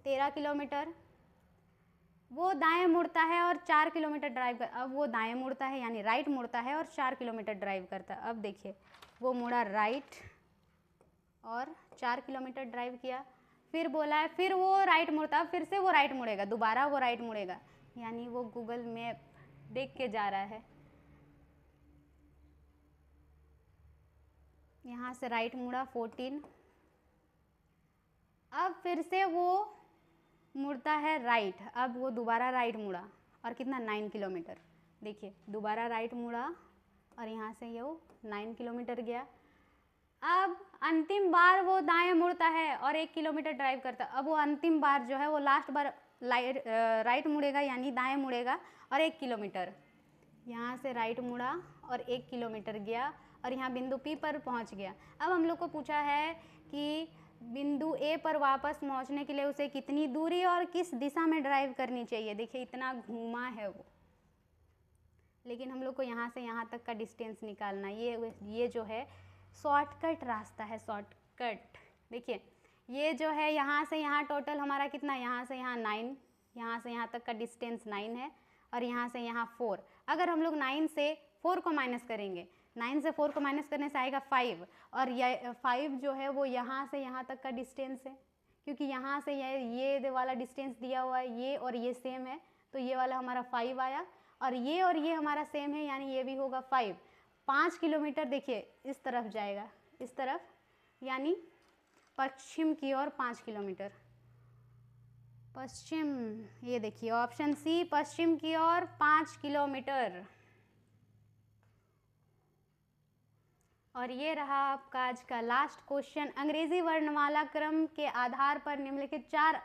13 किलोमीटर। वो दाएं मुड़ता है और 4 किलोमीटर ड्राइव कर, अब वो दाएं मुड़ता है यानी राइट मुड़ता है और 4 किलोमीटर ड्राइव करता है। अब देखिए वो मुड़ा राइट और 4 किलोमीटर ड्राइव किया। फिर बोला है फिर वो राइट मुड़ता, फिर से वो राइट मुड़ेगा, दोबारा वो राइट मुड़ेगा, यानी वो गूगल मैप देख के जा रहा है। यहाँ से राइट मुड़ा 14। अब फिर से वो मुड़ता है राइट, अब वो दोबारा राइट मुड़ा और कितना 9 किलोमीटर। देखिए दोबारा राइट मुड़ा और यहाँ से ये 9 किलोमीटर गया। अब अंतिम बार वो दाएं मुड़ता है और 1 किलोमीटर ड्राइव करता है। अब वो अंतिम बार जो है वो लास्ट बार राइट मुड़ेगा यानी दाएं मुड़ेगा और 1 किलोमीटर, यहाँ से राइट मुड़ा और 1 किलोमीटर गया और यहाँ बिंदु पी पर पहुँच गया। अब हम लोग को पूछा है कि बिंदु ए पर वापस पहुंचने के लिए उसे कितनी दूरी और किस दिशा में ड्राइव करनी चाहिए। देखिए इतना घूमा है वो, लेकिन हम लोग को यहाँ से यहाँ तक का डिस्टेंस निकालना। ये जो है शॉर्टकट रास्ता है, शॉर्टकट। देखिए ये जो है यहाँ से यहाँ टोटल हमारा कितना, यहाँ से यहाँ 9, यहाँ से यहाँ तक का डिस्टेंस 9 है, और यहाँ से यहाँ 4। अगर हम लोग 9 से 4 को माइनस करेंगे, 9 से 4 को माइनस करने से आएगा 5, और ये 5 जो है वो यहाँ से यहाँ तक का डिस्टेंस है, क्योंकि यहाँ से ये वाला डिस्टेंस दिया हुआ है, ये और ये सेम है, तो ये वाला हमारा 5 आया, और ये हमारा सेम है, यानी ये भी होगा 5। 5 किलोमीटर देखिए इस तरफ जाएगा, इस तरफ, यानी पश्चिम की ओर 5 किलोमीटर। पश्चिम, ये देखिए ऑप्शन सी, पश्चिम की ओर 5 किलोमीटर। और ये रहा आपका आज का लास्ट क्वेश्चन। अंग्रेजी वर्णमाला क्रम के आधार पर निम्नलिखित 4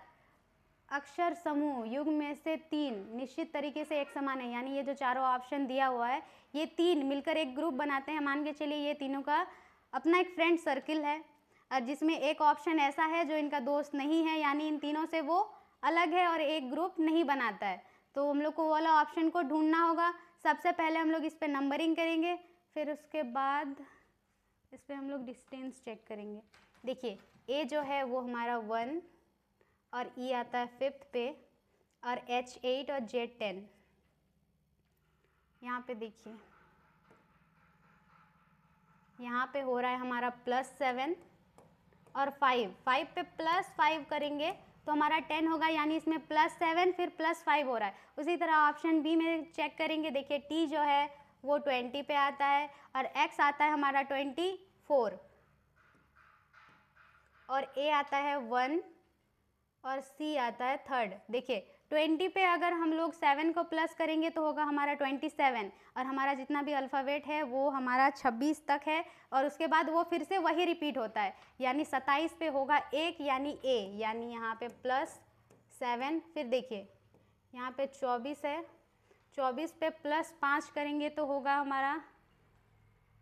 अक्षर समूह युग्म में से 3 निश्चित तरीके से एक समान है, यानी ये जो चारों ऑप्शन दिया हुआ है ये 3 मिलकर एक ग्रुप बनाते हैं। मान के चलिए ये तीनों का अपना एक फ्रेंड सर्किल है, और जिसमें एक ऑप्शन ऐसा है जो इनका दोस्त नहीं है, यानी इन तीनों से वो अलग है और एक ग्रुप नहीं बनाता है। तो हम लोग को वो वाला ऑप्शन को ढूंढना होगा। सबसे पहले हम लोग इस पर नंबरिंग करेंगे, फिर उसके बाद इस पर हम लोग डिस्टेंस चेक करेंगे। देखिए ए जो है वो हमारा 1, और ई आता है 5th पे, और H8 और Z10। यहाँ पे देखिए यहाँ पे हो रहा है हमारा +7 और 5 पे +5 करेंगे तो हमारा 10 होगा, यानी इसमें +7 फिर +5 हो रहा है। उसी तरह ऑप्शन बी में चेक करेंगे। देखिए टी जो है वो 20 पे आता है, और एक्स आता है हमारा 24, और ए आता है 1, और सी आता है 3rd। देखिए 20 पे अगर हम लोग 7 को प्लस करेंगे तो होगा हमारा 27, और हमारा जितना भी अल्फ़ाबेट है वो हमारा 26 तक है, और उसके बाद वो फिर से वही रिपीट होता है, यानी 27 पे होगा 1, यानी ए, यानी यहाँ पे +7। फिर देखिए यहाँ पे 24 है, 24 पे +5 करेंगे तो होगा हमारा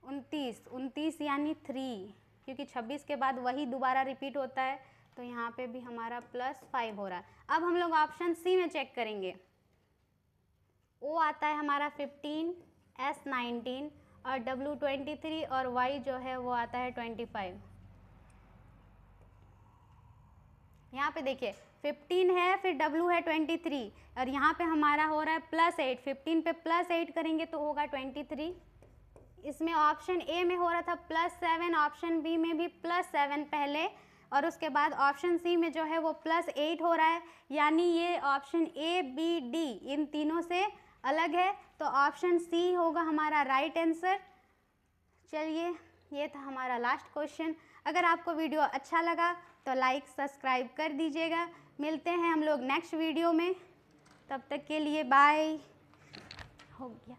29 यानी 3, क्योंकि 26 के बाद वही दोबारा रिपीट होता है, तो यहाँ पे भी हमारा +5 हो रहा है। अब हम लोग ऑप्शन सी में चेक करेंगे। ओ आता है हमारा 15, एस 19, और डब्ल्यू 23, और वाई जो है वो आता है 25। यहाँ पे देखिए 15 है, फिर डब्ल्यू है 23, और यहाँ पे हमारा हो रहा है +8। 15 पे +8 करेंगे तो होगा 23। इसमें ऑप्शन ए में हो रहा था +7, ऑप्शन बी में भी +7 पहले, और उसके बाद ऑप्शन सी में जो है वो +8 हो रहा है, यानी ये ऑप्शन ए बी डी इन तीनों से अलग है, तो ऑप्शन सी होगा हमारा राइट आंसर। चलिए ये था हमारा लास्ट क्वेश्चन। अगर आपको वीडियो अच्छा लगा तो लाइक सब्सक्राइब कर दीजिएगा। मिलते हैं हम लोग नेक्स्ट वीडियो में, तब तक के लिए बाय। हो गया।